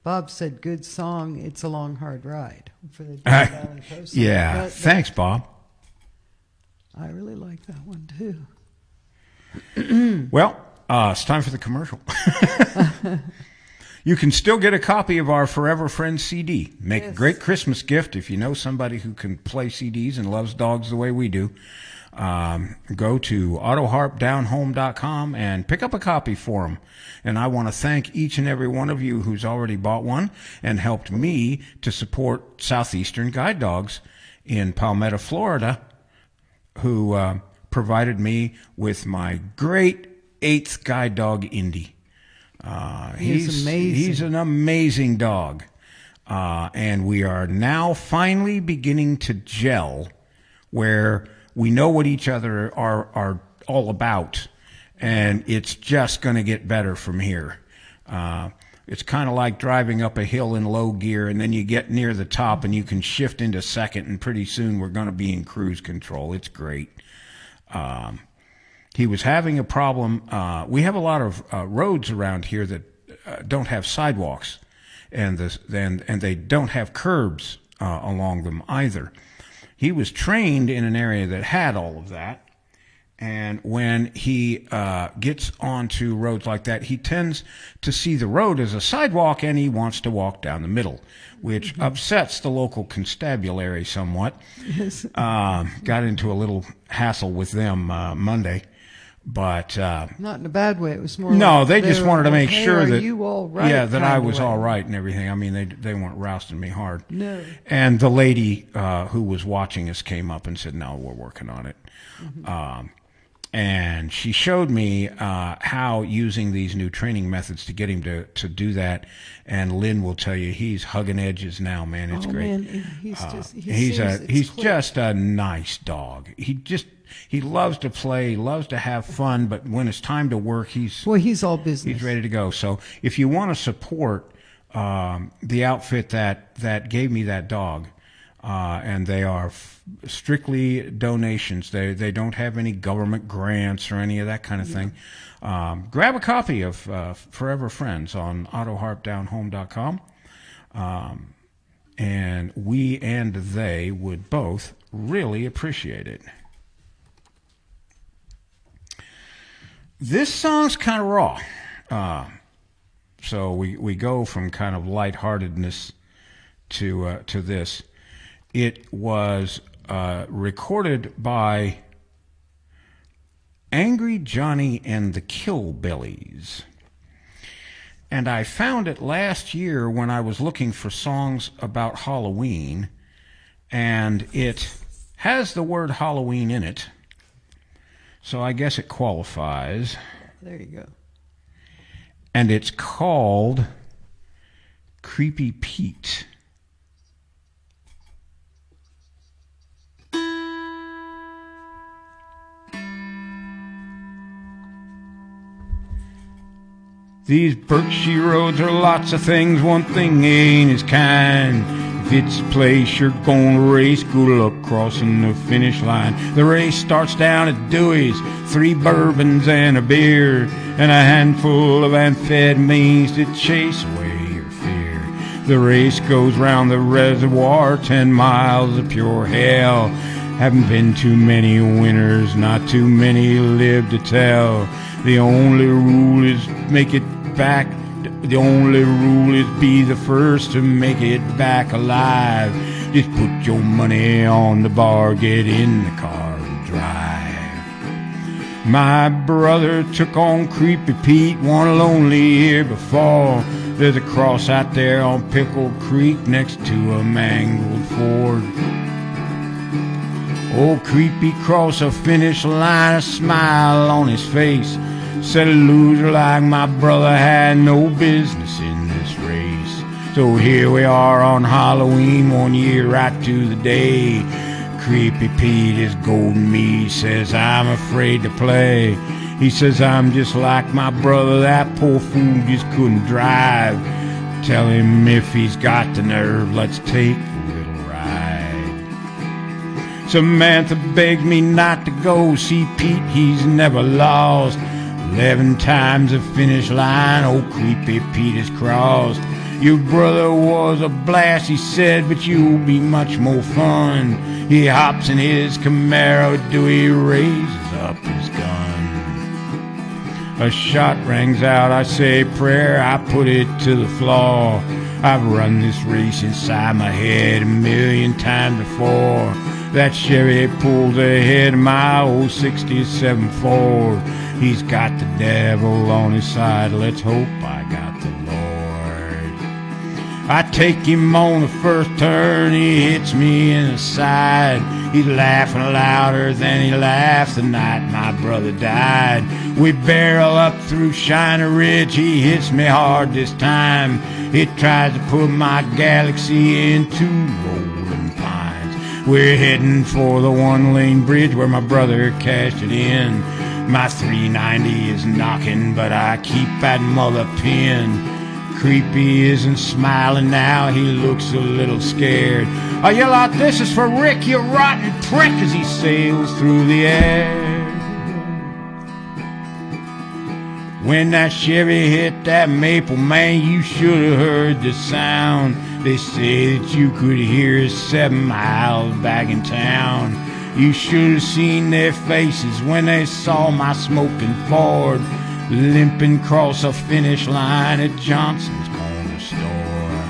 Bob said, good song, It's a Long Hard Ride. For the Dead Island Coast.
Yeah, thanks, Bob.
I really like that one, too.
Well, it's time for the commercial. You can still get a copy of our Forever Friends CD. Make a great Christmas gift if you know somebody who can play CDs and loves dogs the way we do. Go to autoharpdownhome.com and pick up a copy for them. And I want to thank each and every one of you who's already bought one and helped me to support Southeastern Guide Dogs in Palmetto, Florida, who provided me with my great 8th guide dog, Indy.
He's amazing.
He's an amazing dog. And we are now finally beginning to gel where we know what each other are all about, and it's just going to get better from here. It's kind of like driving up a hill in low gear, and then you get near the top, and you can shift into second, and pretty soon we're going to be in cruise control. It's great. He was having a problem. We have a lot of roads around here that don't have sidewalks, and they don't have curbs along them either. He was trained in an area that had all of that, and when he gets onto roads like that, he tends to see the road as a sidewalk, and he wants to walk down the middle, which upsets the local constabulary somewhat.
Yes.
Got into a little hassle with them Monday, but
Not in a bad way. It was more.
no,
like
they just wanted to make
hey,
sure
are
that
you all right?
yeah, that I
kinda
was
way.
all right and everything. I mean, they weren't rousting me hard.
No.
And the lady who was watching us came up and said, "No, we're working on it." and she showed me how using these new training methods to get him to do that. And Lynn will tell you he's hugging edges now, man. It's great.
Man,
He's just a nice dog. He loves to play, loves to have fun, but when it's time to work, he's
all business.
He's ready to go. So if you want to support the outfit that gave me that dog, and they are strictly donations. They don't have any government grants or any of that kind of thing. Grab a copy of Forever Friends on AutoHarpDownHome.com. And we and they would both really appreciate it. This song's kind of raw. So we go from kind of lightheartedness to this. It was recorded by Angry Johnny and the Killbillies. And I found it last year when I was looking for songs about Halloween, and it has the word Halloween in it. So I guess it qualifies.
There you go.
And it's called Creepy Pete. These Berkshire roads are lots of things, one thing ain't its kind. If it's a place you're gonna race, good luck crossing the finish line. The race starts down at Dewey's, 3 bourbons and a beer, and a handful of amphetamines to chase away your fear. The race goes round the reservoir, 10 miles of pure hell. Haven't been too many winners, not too many live to tell. The only rule is make it back. The only rule is be the first to make it back alive. Just put your money on the bar, get in the car and drive. My brother took on Creepy Pete one lonely year before. There's a cross out there on Pickle Creek next to a mangled ford. Old Creepy crossed a finish line, a smile on his face. Said a loser like my brother had no business in this race. So here we are on Halloween, 1 year right to the day. Creepy Pete is golden me, says I'm afraid to play. He says I'm just like my brother, that poor fool just couldn't drive. Tell him if he's got the nerve, let's take a little ride. Samantha begged me not to go see Pete, he's never lost. 11 times the finish line, old Creepy Pete has crossed. Your brother was a blast, he said, but you'll be much more fun. He hops in his Camaro, Dewey raises up his gun. A shot rings out, I say a prayer, I put it to the floor. I've run this race inside my head 1,000,000 times before. That Chevy pulls ahead of my old 67 Ford. He's got the devil on his side, let's hope I got the Lord. I take him on the first turn, he hits me in the side. He's laughing louder than he laughed the night my brother died. We barrel up through Shiner Ridge, he hits me hard this time. He tries to put my Galaxy into Rolling Pines. We're heading for the 1-lane bridge where my brother cashed it in. My 390 is knocking, but I keep that mother pin. Creepy isn't smiling now, he looks a little scared. I yell out, "This is for Rick, you rotten prick," as he sails through the air. When that Chevy hit that maple, man, you should have heard the sound. They say that you could hear it 7 miles back in town. You should have seen their faces when they saw my smoking Ford limping across a finish line at Johnson's corner store.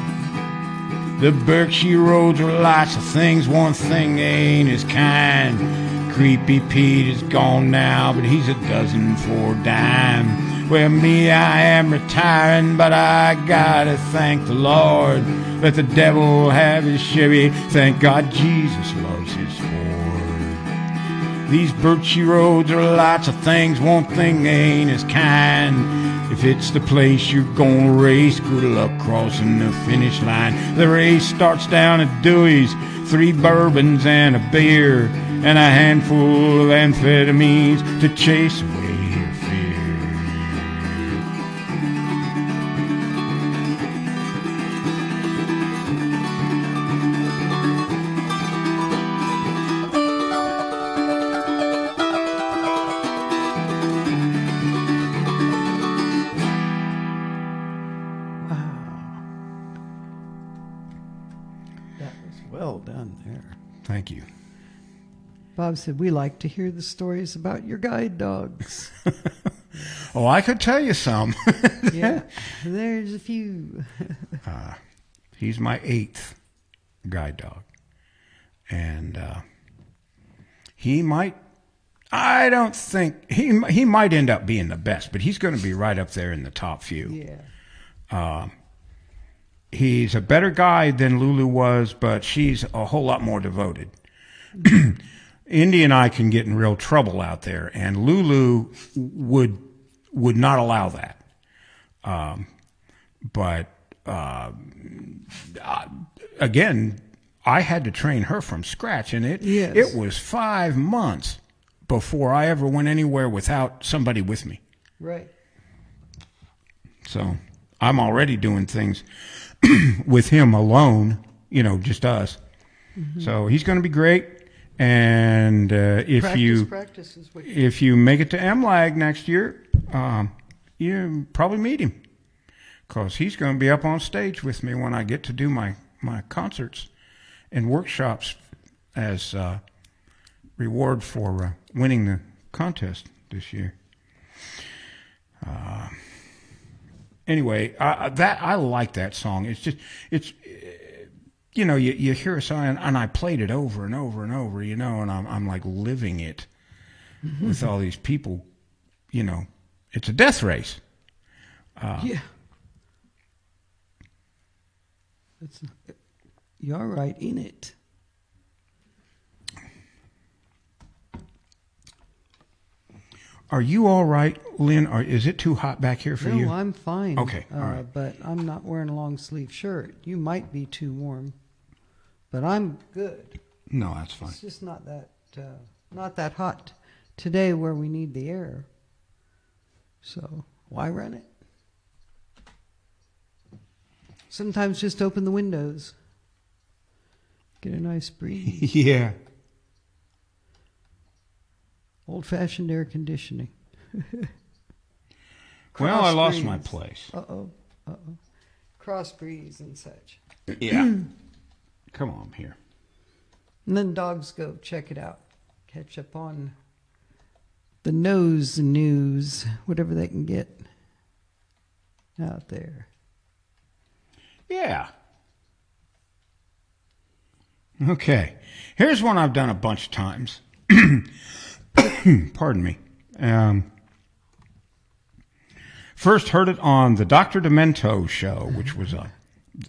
The Berkshire roads are lots of things, one thing ain't his kind. Creepy Pete is gone now, but he's a dozen for a dime. Well, me, I am retiring, but I gotta thank the Lord. Let the devil have his Chevy, thank God Jesus loves his Ford. These birchy roads are lots of things, one thing ain't as kind. If it's the place you're gonna race, good luck crossing the finish line. The race starts down at Dewey's, 3 bourbons and a beer, and a handful of amphetamines to chase away your fear.
That was well done there.
Thank you.
Bob said, we like to hear the stories about your guide dogs.
Oh, I could tell you some.
Yeah, there's a few.
He's my 8th guide dog. And he might, I don't think, he might end up being the best, but he's going to be right up there in the top few.
Yeah.
He's a better guide than Lulu was, but she's a whole lot more devoted. Indy and I can get in real trouble out there, and Lulu would not allow that. But again, I had to train her from scratch, and it was 5 months before I ever went anywhere without somebody with me.
Right.
So I'm already doing things with him alone, just us. Mm-hmm. So he's going to be great. And
practice is what
if you make it to MLAG next year, you probably meet him, because he's going to be up on stage with me when I get to do my concerts and workshops as reward for winning the contest this year. Anyway, I like that song. It's you hear a song, and I played it over and over and over, and I'm like living it with all these people. It's a death race.
Yeah. You're right in it.
Are you all right, Lynn? Or is it too hot back here for you?
No, I'm fine.
Okay, all right.
But I'm not wearing a long sleeve shirt. You might be too warm, but I'm good.
No, that's fine.
It's just not that hot today where we need the air. So why run it? Sometimes just open the windows. Get a nice breeze.
Yeah.
Old-fashioned air conditioning.
Well, I lost my place.
Uh-oh. Cross breeze and such.
Yeah. Come on here.
And then dogs go check it out. Catch up on the nose news, whatever they can get out there.
Yeah. Okay. Here's one I've done a bunch of times. Pardon me. First heard it on the Dr. Demento show, which was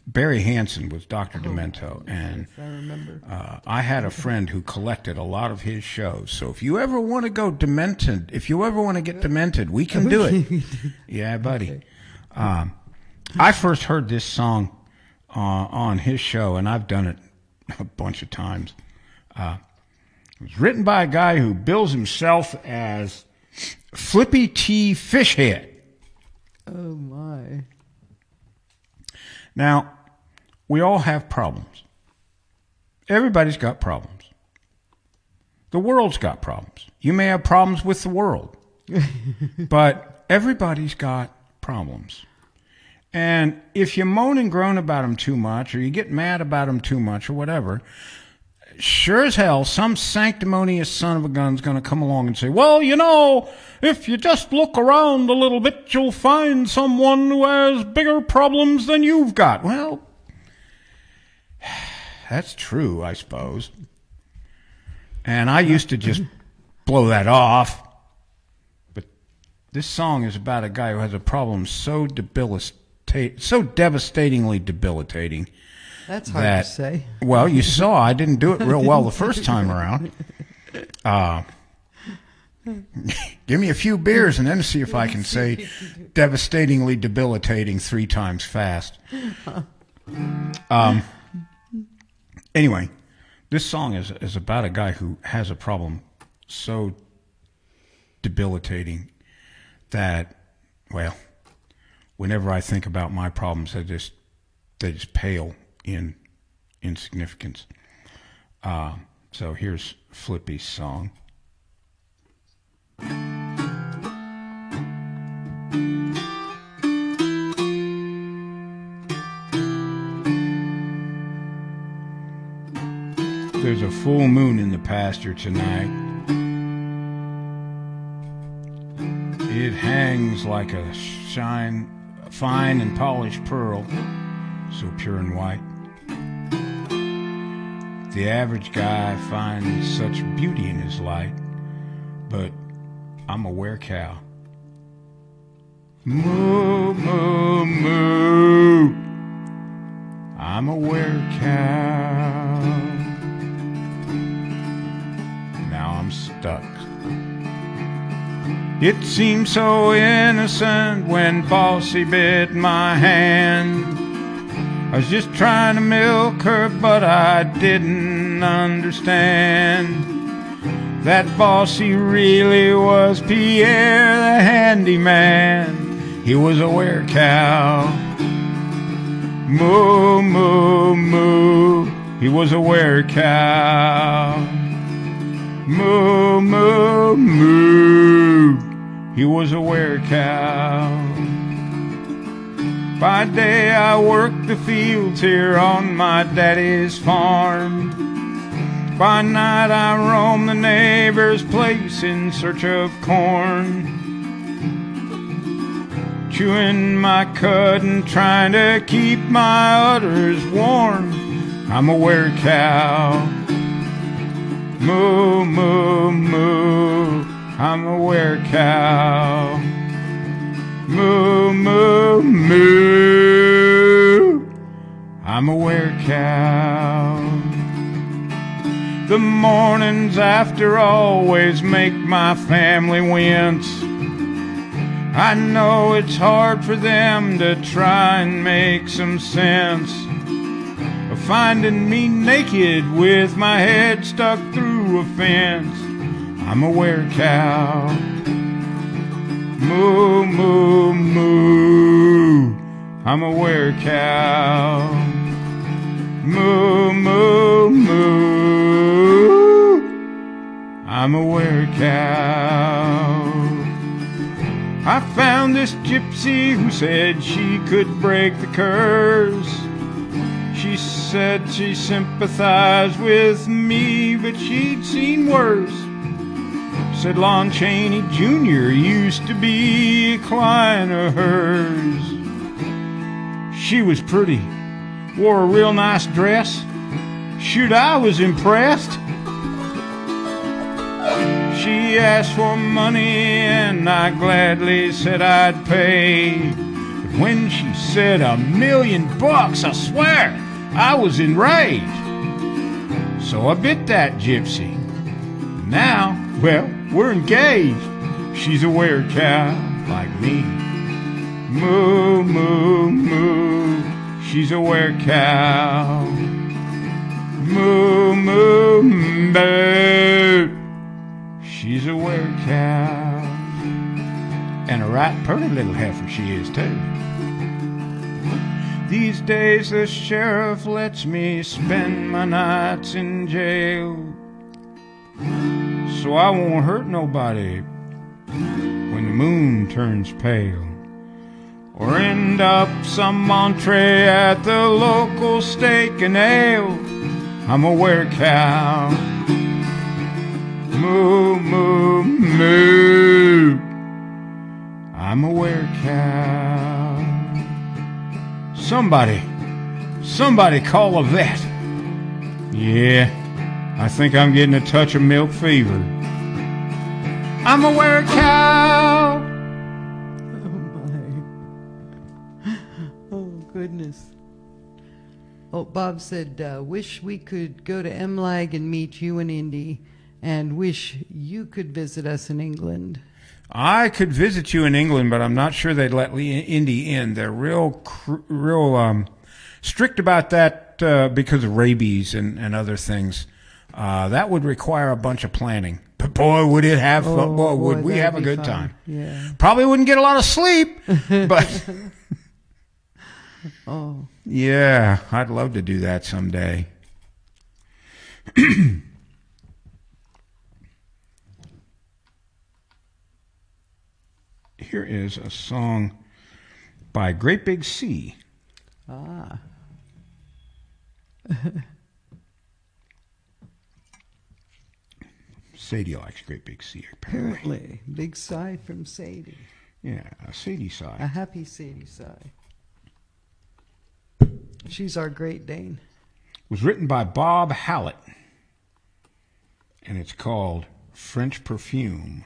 Barry Hansen was Dr. Demento, and
I remember.
I had a friend who collected a lot of his shows. So if you ever want to go demented, if you ever want to get demented, we can do it. Yeah, buddy. Okay. I first heard this song on his show, and I've done it a bunch of times. It was written by a guy who bills himself as Flippy T. Fishhead.
Oh, my.
Now, we all have problems. Everybody's got problems. The world's got problems. You may have problems with the world, but everybody's got problems. And if you moan and groan about them too much, or you get mad about them too much, or whatever, sure as hell, some sanctimonious son of a gun's going to come along and say, well, if you just look around a little bit, you'll find someone who has bigger problems than you've got. Well, that's true, I suppose. And I used to just blow that off. But this song is about a guy who has a problem so devastatingly debilitating.
That's hard to say.
Well, you saw I didn't do it real well the first time around. Give me a few beers and then see if I can say devastatingly debilitating 3 times fast. Anyway, this song is about a guy who has a problem so debilitating that, well, whenever I think about my problems, they just pale in insignificance. So here's Flippy's song. There's a full moon in the pasture tonight. It hangs like a fine and polished pearl, so pure and white. The average guy finds such beauty in his light, but I'm a werecow. Moo, moo, moo. I'm a werecow. Now I'm stuck. It seemed so innocent when Bossy bit my hand. I was just trying to milk her, but I didn't understand that Bossy really was Pierre the handyman. He was a werecow. Moo, moo, moo. He was a werecow. Moo, moo, moo. He was a werecow. By day I worked the fields here on my daddy's farm. By night I roamed the neighbor's place in search of corn, chewing my cud and trying to keep my udders warm. I'm a werecow. Moo, moo, moo. I'm a werecow. Moo, moo, moo. I'm a werecow. The mornings after always make my family wince. I know it's hard for them to try and make some sense of finding me naked with my head stuck through a fence. I'm a werecow. Moo, moo, moo. I'm a werecow. Moo, moo, moo. I'm a werecow. I found this gypsy who said she could break the curse. She said she sympathized with me, but she'd seen worse. Said Lon Chaney Jr. used to be a client of hers. She was pretty, wore a real nice dress. Shoot, I was impressed. She asked for money and I gladly said I'd pay. But when she said $1 million, I swear I was enraged. So I bit that gypsy. Now, well, we're engaged. She's a werecow like me. Moo, moo, moo. She's a werecow. Moo, moo, moo. She's a werecow. And a right pretty little heifer she is too. These days the sheriff lets me spend my nights in jail, so I won't hurt nobody when the moon turns pale, or end up some entree at the local steak and ale. I'm a werecow. Moo, moo, moo. I'm a werecow. Somebody call a vet. Yeah, I think I'm getting a touch of milk fever. I'm a werecow.
Oh, my. Oh, goodness. Oh, Bob said, wish we could go to MLAG and meet you and Indy and wish you could visit us in England.
I could visit you in England, but I'm not sure they'd let Indy in. They're real strict about that because of rabies and other things. That would require a bunch of planning. But boy, would it have fun. Boy, would we have a good time.
Yeah.
Probably wouldn't get a lot of sleep, but
Oh.
yeah, I'd love to do that someday. Here is a song by Great Big Sea.
Ah.
Sadie likes Great Big Sea, apparently.
Apparently. Big sigh from Sadie.
Yeah, a Sadie
A
sigh.
happy Sadie sigh. She's our Great Dane.
Was written by Bob Hallett, and it's called French Perfume.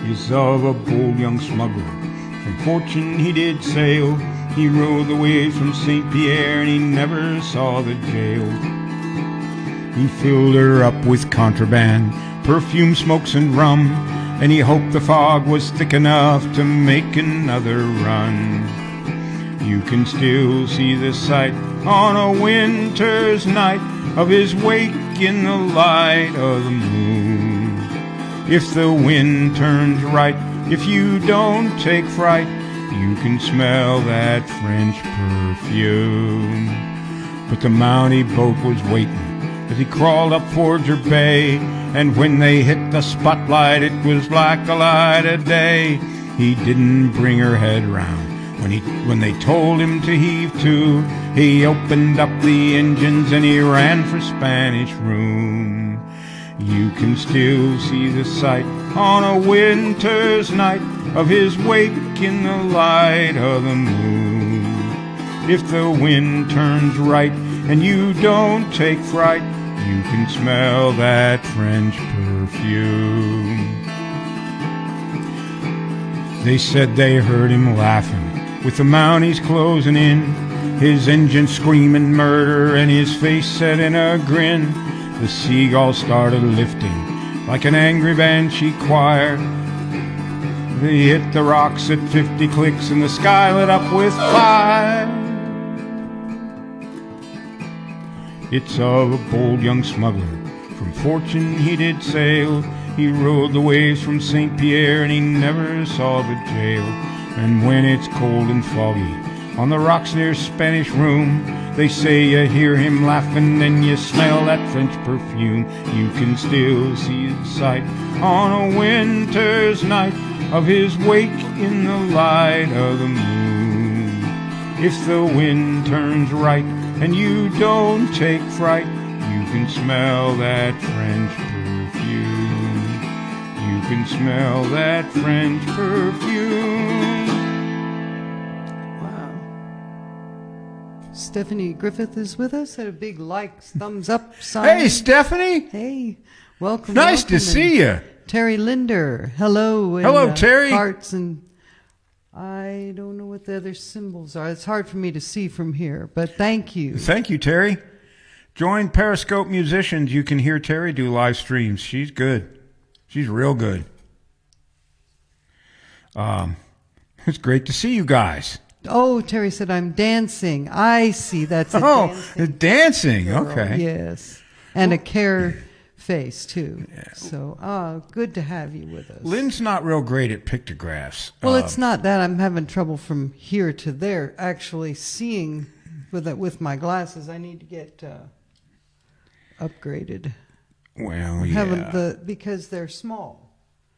He's of a bold young smuggler. From fortune he did sail. He rode the waves from St. Pierre, and he never saw the jail. He filled her up with contraband, perfume, smokes, and rum, and he hoped the fog was thick enough to make another run. You can still see the sight on a winter's night of his wake in the light of the moon. If the wind turns right, if you don't take fright, you can smell that French perfume. But the Mountie boat was waiting as he crawled up Forger Bay, and when they hit the spotlight, it was like the light of day. He didn't bring her head round when they told him to heave to. He opened up the engines and he ran for Spanish Room. You can still see the sight on a winter's night of his wake in the light of the moon. If the wind turns right and you don't take fright, you can smell that French perfume. They said they heard him laughing with the Mounties closing in, his engine screaming murder and his face set in a grin. The seagulls started lifting like an angry banshee choir. They hit the rocks at 50 clicks and the sky lit up with fire. It's of a bold young smuggler, from fortune he did sail. He rode the waves from St. Pierre and he never saw the jail. And when it's cold and foggy on the rocks near Spanish Room, they say you hear him laughing and you smell that French perfume. You can still see the sight on a winter's night of his wake in the light of the moon. If the wind turns right and you don't take fright, you can smell that French perfume. You can smell that French perfume.
Wow. Stephanie Griffith is with us. Had a big likes, thumbs up sign.
Hey, Stephanie.
Hey. Welcome.
Nice
welcome.
to see you.
Terry Linder. Hello. And,
Hello, Terry.
Hearts and I don't know what the other symbols are. It's hard for me to see from here, but thank you.
Thank you, Terry. Join Periscope Musicians. You can hear Terry do live streams. She's good. She's real good. It's great to see you guys.
Oh, Terry said I'm dancing. I see. That's a
dancing.
girl.
Okay.
Yes. And a care face, too. Yeah. So, good to have you with us.
Lynn's not real great at pictographs.
Well, it's not that. I'm having trouble from here to there actually seeing with my glasses. I need to get upgraded.
Well, yeah.
Because they're small.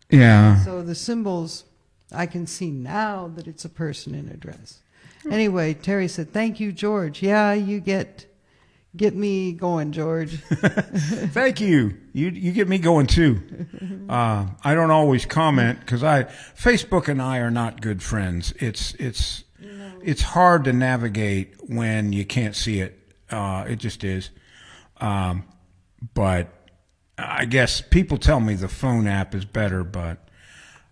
Yeah.
So the symbols, I can see now that it's a person in a dress. Anyway, Terry said, thank you, George. Yeah, you get me going, George.
Thank you. You get me going too. I don't always comment because Facebook and I are not good friends. It's hard to navigate when you can't see it. It just is. But I guess people tell me the phone app is better, but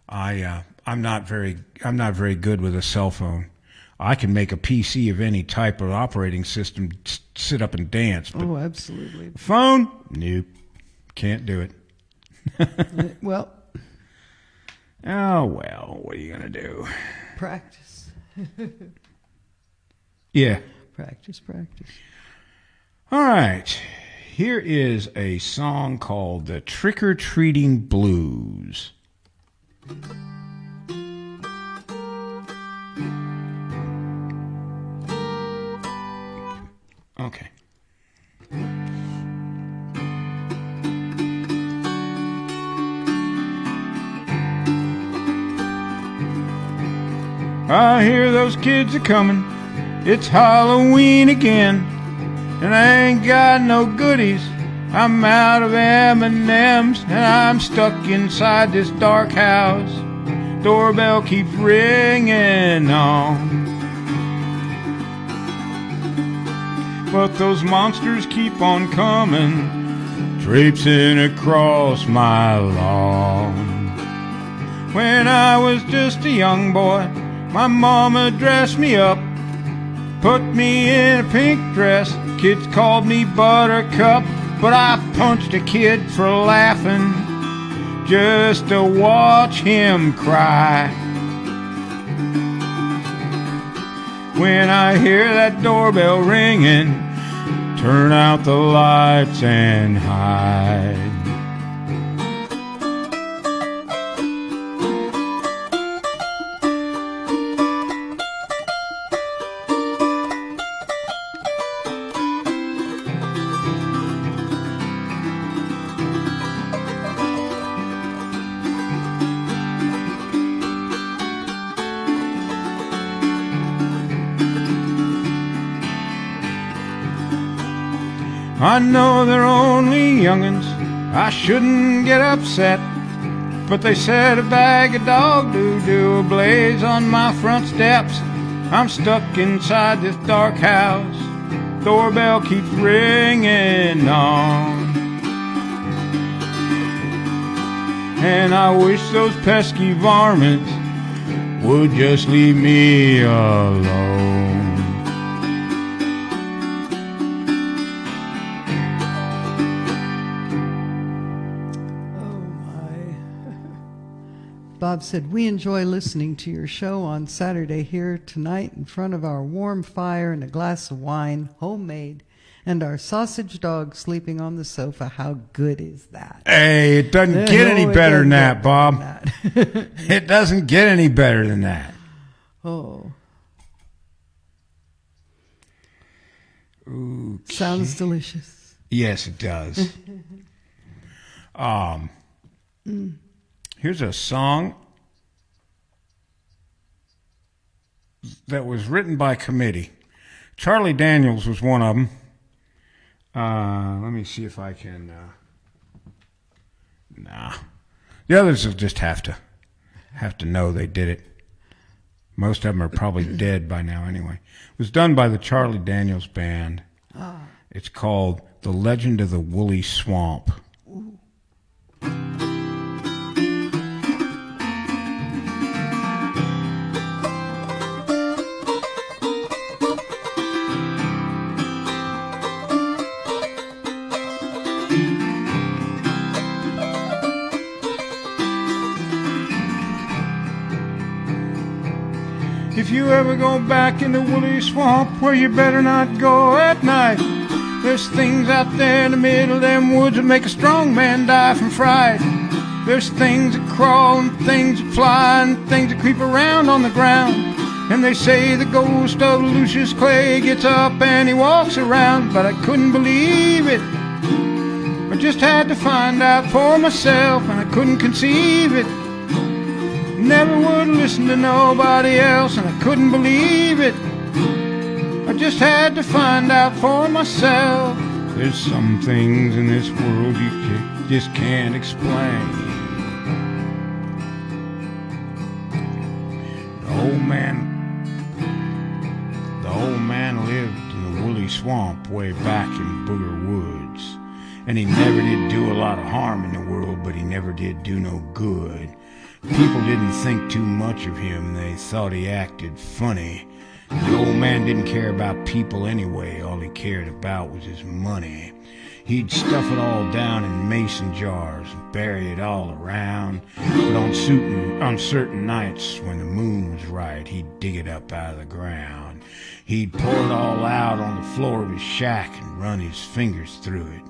I I'm not very good with a cell phone. I can make a PC of any type of operating system sit up and dance, but
Oh, absolutely.
phone, nope, can't do it.
Well,
Oh well, what are you gonna do?
practice.
Yeah.
Practice.
All right. Here is a song called "The Trick-or-Treating Blues." Okay. I hear those kids are coming. It's Halloween again, and I ain't got no goodies. I'm out of M&Ms, and I'm stuck inside this dark house. Doorbell keeps ringing on, but those monsters keep on coming, traipsing across my lawn. When I was just a young boy, my mama dressed me up, put me in a pink dress. Kids called me Buttercup, but I punched a kid for laughing just to watch him cry. When I hear that doorbell ringing, turn out the lights and hide. I know they're only young'uns, I shouldn't get upset, but they set a bag of dog doo-doo ablaze on my front steps. I'm stuck inside this dark house, doorbell keeps ringing on, and I wish those pesky varmints would just leave me alone.
Bob said, we enjoy listening to your show on Saturday here tonight in front of our warm fire and a glass of wine, homemade, and our sausage dog sleeping on the sofa. How good is that?
Hey, it doesn't get any better than that, Bob. It doesn't get any better than that.
Oh.
Okay.
Sounds delicious.
Yes, it does. Here's a song that was written by committee. Charlie Daniels was one of them. Let me see if I can. Nah, the others will just have to know they did it. Most of them are probably dead by now anyway. It was done by the Charlie Daniels Band. It's called "The Legend of the Woolly Swamp." If you ever go back in the woolly swamp, where you better not go at night, there's things out there in the middle of them woods that make a strong man die from fright. There's things that crawl and things that fly and things that creep around on the ground. And they say the ghost of Lucius Clay gets up and he walks around, but I couldn't believe it. I just had to find out for myself, and I couldn't conceive it. Never would listen to nobody else, and I couldn't believe it. I just had to find out for myself. There's some things in this world you just can't explain. The old man lived in the woolly swamp way back in Booger Woods, and he never did do a lot of harm in the world, but he never did do no good. People didn't think too much of him. They thought he acted funny. The old man didn't care about people anyway. All he cared about was his money. He'd stuff it all down in mason jars and bury it all around. But on certain nights when the moon was right, he'd dig it up out of the ground. He'd pour it all out on the floor of his shack and run his fingers through it.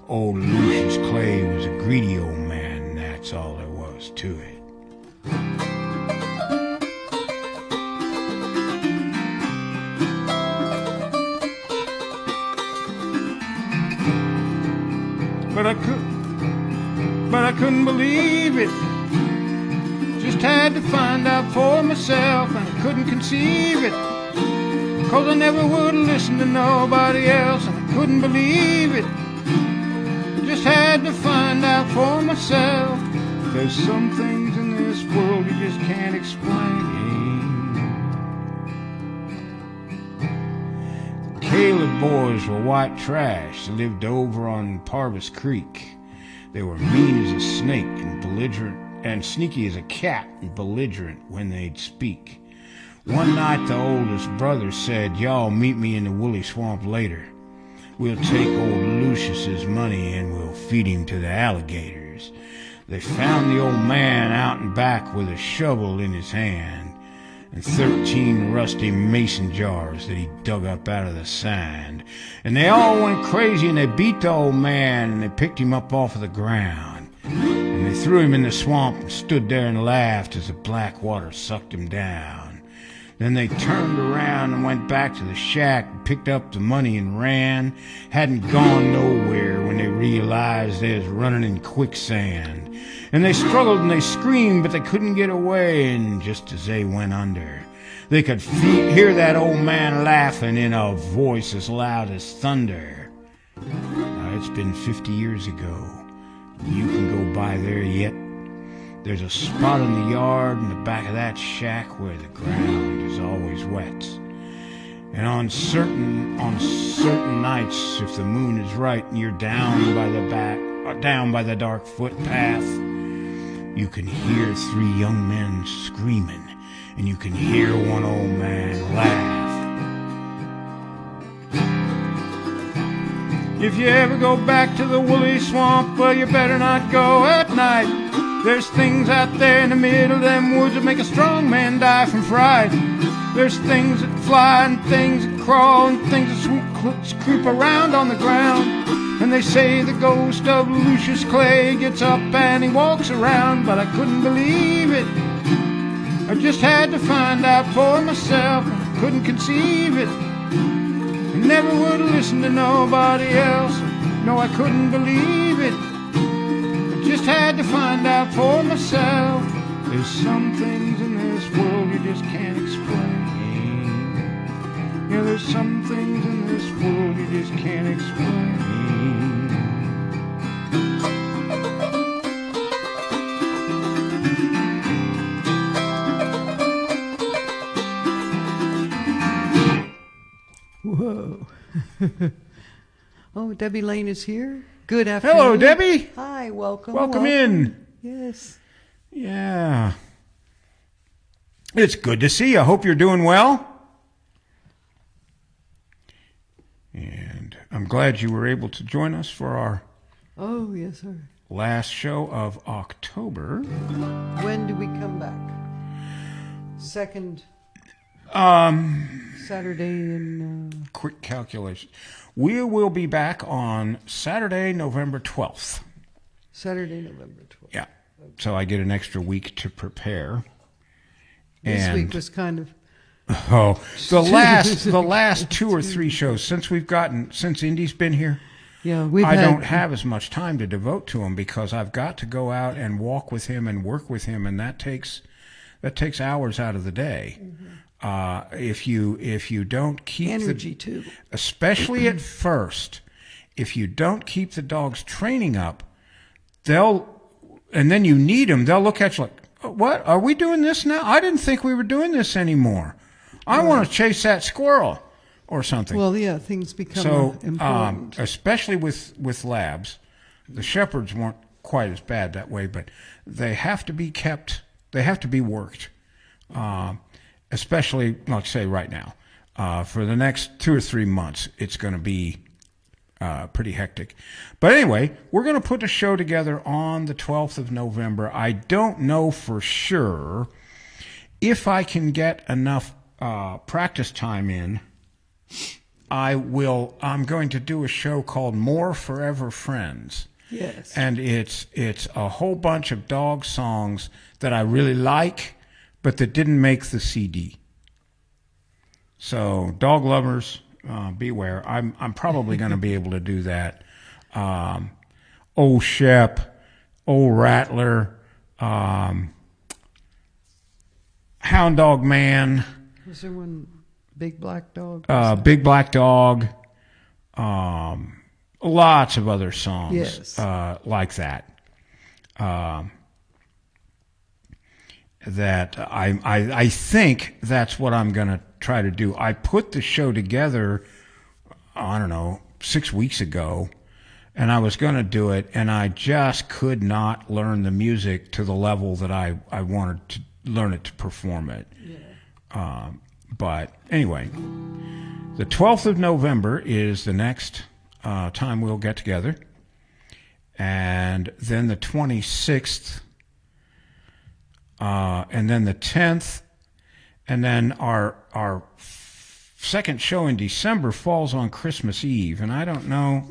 Old Lucius Clay was a greedy old man, and that's all there was to it. But I couldn't believe it. Just had to find out for myself, and I couldn't conceive it. 'Cause I never would listen to nobody else, and I couldn't believe it. Just had to find out for myself. There's some things in this world you just can't explain. The Caleb boys were white trash. They lived over on Parvis Creek. They were mean as a snake and belligerent, and sneaky as a cat and belligerent when they'd speak. One night the oldest brother said, "Y'all meet me in the woolly swamp later. We'll take old Lucius's money and we'll feed him to the alligators." They found the old man out and back with a shovel in his hand and 13 rusty mason jars that he dug up out of the sand. And they all went crazy and they beat the old man and they picked him up off of the ground. And they threw him in the swamp and stood there and laughed as the black water sucked him down. Then they turned around and went back to the shack and picked up the money and ran. Hadn't gone nowhere when they realized they was running in quicksand. And they struggled and they screamed, but they couldn't get away. And just as they went under, they could hear that old man laughing in a voice as loud as thunder. Now, it's been 50 years ago. You can go by there yet. There's a spot in the yard in the back of that shack where the ground is always wet. And on certain nights, if the moon is right and you're down by the dark footpath, you can hear 3 young men screaming, and you can hear one old man laugh. If you ever go back to the woolly swamp, well, you better not go at night. There's things out there in the middle of them woods that make a strong man die from fright. There's things that fly and things that crawl and things that creep around on the ground. And they say the ghost of Lucius Clay gets up and he walks around, but I couldn't believe it. I just had to find out for myself, and I couldn't conceive it. I never would listen to nobody else. No, I couldn't believe it. Just had to find out for myself. There's some things in this world you just can't explain. Yeah, there's some things in this world you just can't explain.
Whoa. Oh, Debbie Lane is here. Good afternoon.
Hello, Debbie.
Hi, welcome.
Welcome in.
Yes.
Yeah. It's good to see you. I hope you're doing well. And I'm glad you were able to join us for our
Oh, yes, sir.
last show of October.
When do we come back? Second Saturday in...
Quick calculation. We will be back on Saturday, November 12th.
Saturday, November 12th.
Yeah. So I get an extra week to prepare.
This week was kind of...
Oh, the last 2 or 3 shows since Indy's been here.
Yeah,
I don't have as much time to devote to him because I've got to go out and walk with him and work with him, and that takes hours out of the day. Mm-hmm. If you don't keep
energy too,
especially at first, if you don't keep the dogs training up, and then you need them, they'll look at you like, "What? Are we doing this now? I didn't think we were doing this anymore. I want to chase that squirrel," or something.
Well, yeah, things become important.
Especially with labs, the shepherds weren't quite as bad that way, but they have to be kept They have to be worked, especially, like say, right now. For the next 2 or 3 months, it's going to be pretty hectic. But anyway, we're going to put the show together on the 12th of November. I don't know for sure if I can get enough practice time in. I'm going to do a show called More Forever Friends.
Yes.
And it's a whole bunch of dog songs that I really like, but that didn't make the CD. So, dog lovers, beware. I'm probably going to be able to do that. Old Shep, Old Rattler, Hound Dog Man.
Was there one Big Black Dog?
Big Black Dog. Lots of other songs like that. That I think that's what I'm going to try to do. I put the show together, I don't know, 6 weeks ago, and I was going to do it, and I just could not learn the music to the level that I wanted to learn it to perform it. Yeah. But anyway, the 12th of November is the next time we'll get together, and then the 26th, and then the 10th, and then our second show in December falls on Christmas Eve, and I don't know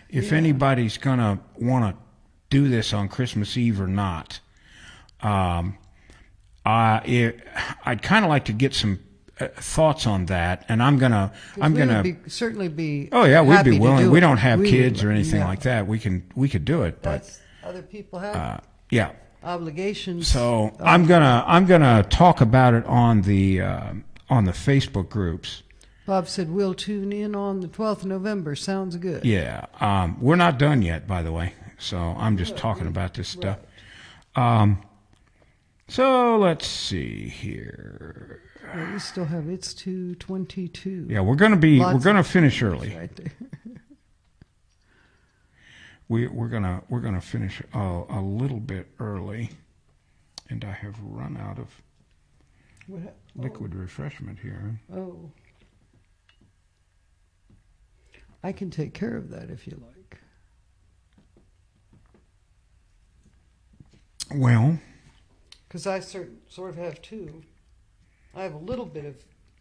if anybody's going to want to do this on Christmas Eve or not. I'd kind of like to get some thoughts on that, and I'm gonna
certainly be.
Oh yeah, we'd
happy
be
to
willing.
do
We
it.
don't have
We
kids
would,
or anything
yeah.
like that. We could do it, but
That's, other people have
yeah.
obligations.
So I'm gonna talk about it on the Facebook groups.
Bob said we'll tune in on the 12th of November. Sounds good.
Yeah, we're not done yet, by the way. So I'm just talking about this stuff. So let's see here.
Well, we still have It's 2:22.
Yeah, we're gonna finish early.
Right there.
We're gonna finish a little bit early, and I have run out of liquid refreshment here.
Oh. I can take care of that if you like.
Well,
Because I sort of have two. I have a little bit of.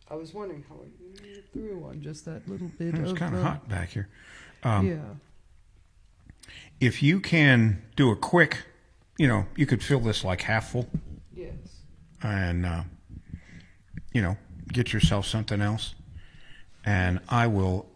I was wondering how I get through on just that little bit
it's
of.
kind of hot back here.
Yeah.
If you can do a quick, you could fill this like half full,
Yes.
and get yourself something else. And I will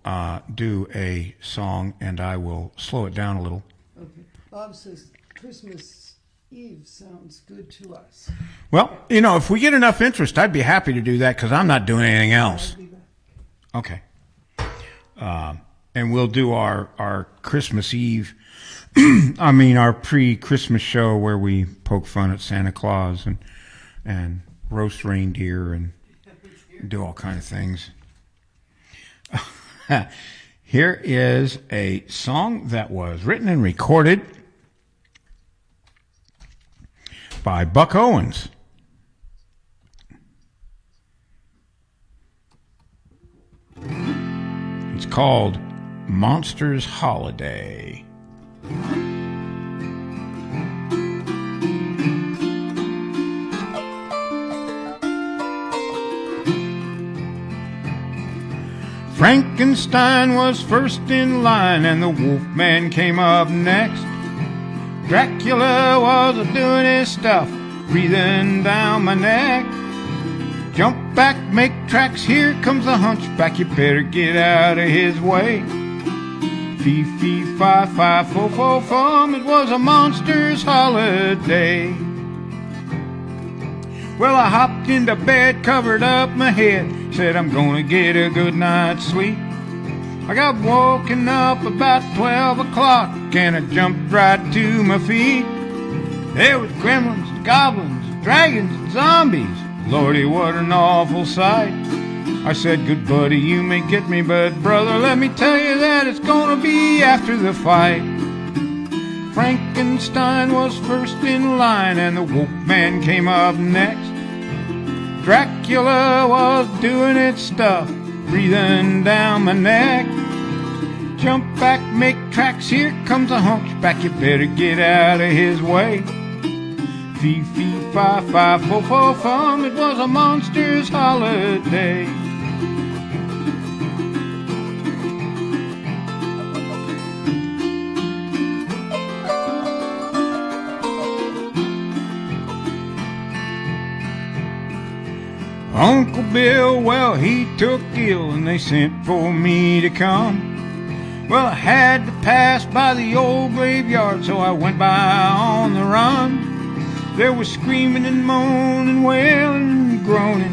do a song, and I will slow it down a little.
Okay. Bob says Christmas Eve sounds good to us.
Well, if we get enough interest, I'd be happy to do that because I'm not doing anything else.
I'll be back.
Okay. And we'll do our Christmas Eve, our pre-Christmas show where we poke fun at Santa Claus and roast reindeer and do all kinds of things. Here is a song that was written and recorded by Buck Owens. It's called Monsters Holiday. Frankenstein was first in line and the Wolfman came up next. Dracula was doing his stuff, breathing down my neck. Jump back, make tracks, here comes the hunchback, you better get out of his way. Fee, fee, fi, fi, fo, fo, fum, it was a monster's holiday. Well, I hopped into bed, covered up my head, said I'm gonna get a good night's sleep. I got woken up about 12 o'clock and I jumped right to my feet. There was gremlins, goblins, dragons, and zombies. Lordy, what an awful sight. I said, good buddy, you may get me, but brother, let me tell you that it's gonna be after the fight. Frankenstein was first in line, and the Wolfman came up next. Dracula was doing its stuff, breathing down my neck. Jump back, make tracks, here comes a hunchback, you better get out of his way. Fee, fee, fi, fi, fo, fo, fum, it was a monster's holiday. Uncle Bill, well, he took ill, and they sent for me to come. Well, I had to pass by the old graveyard, so I went by on the run. There was screaming and moaning, wailing and groaning,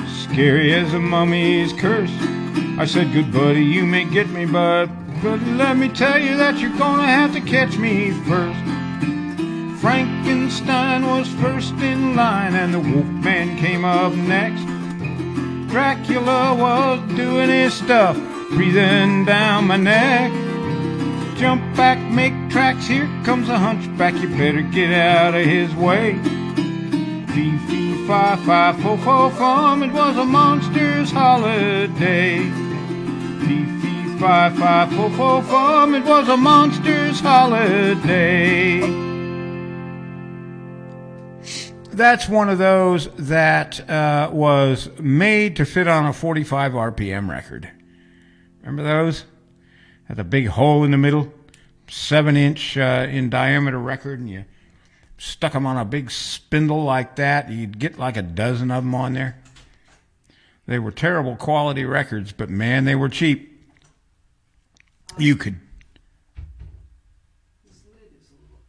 scary as a mummy's curse. I said, good buddy, you may get me, but let me tell you that you're gonna have to catch me first. Frankenstein was first in line, and the Wolfman came up next. Dracula was doing his stuff, breathing down my neck. Jump back, make tracks, here comes a hunchback, you better get out of his way. Fee, fee, fi, fi, fo, fo, fum, it was a monster's holiday. Fee, fee, fi, fi, fo, fo, fum, it was a monster's holiday. That's one of those that was made to fit on a 45 RPM record. Remember those? Had a big hole in the middle, 7-inch in diameter record, and you stuck them on a big spindle like that. You'd get like a dozen of them on there. They were terrible quality records, but man, they were cheap. You could.
This lid is a little.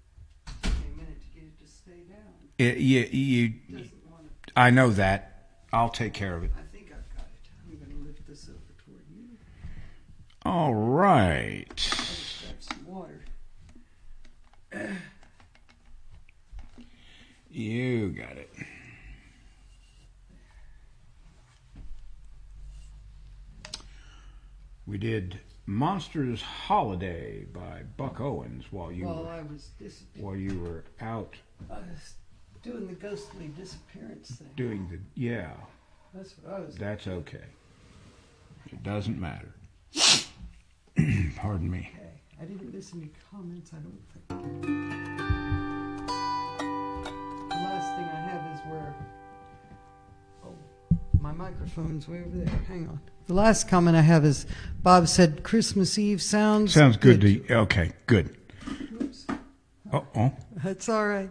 Take a minute to get it to stay down. Doesn't want it.
I know that. I'll take care of it.
I think I've got it. I'm going to lift this over toward you.
All right.
Let's grab some water.
You got it. We did Monsters Holiday by Buck Owens while you were out
I was doing the ghostly disappearance thing.
doing the
That's what I was doing.
That's okay. It doesn't matter. Pardon me.
Okay. I didn't miss any comments, I don't think. The last thing I have is where... Oh, my microphone's way over there. Hang on. The last comment I have is Bob said Christmas Eve sounds
good to you. Okay, good.
Oops.
Uh-oh.
That's all right.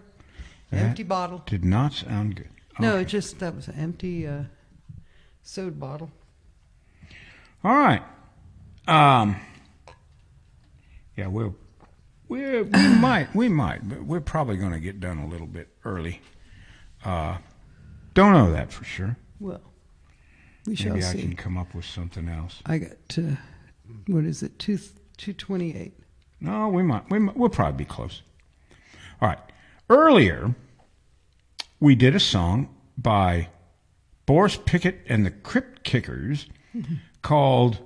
That
Empty bottle.
Did not sound good.
No,
Okay.
it just, that was an empty soda bottle.
All right. Yeah, we might, but we're probably going to get done a little bit early. Don't know that for sure.
Well, we shall
Maybe I
see.
can come up with something else.
I got to, what is it, 228.
No, we'll probably be close. All right. Earlier, we did a song by Boris Pickett and the Crypt Kickers called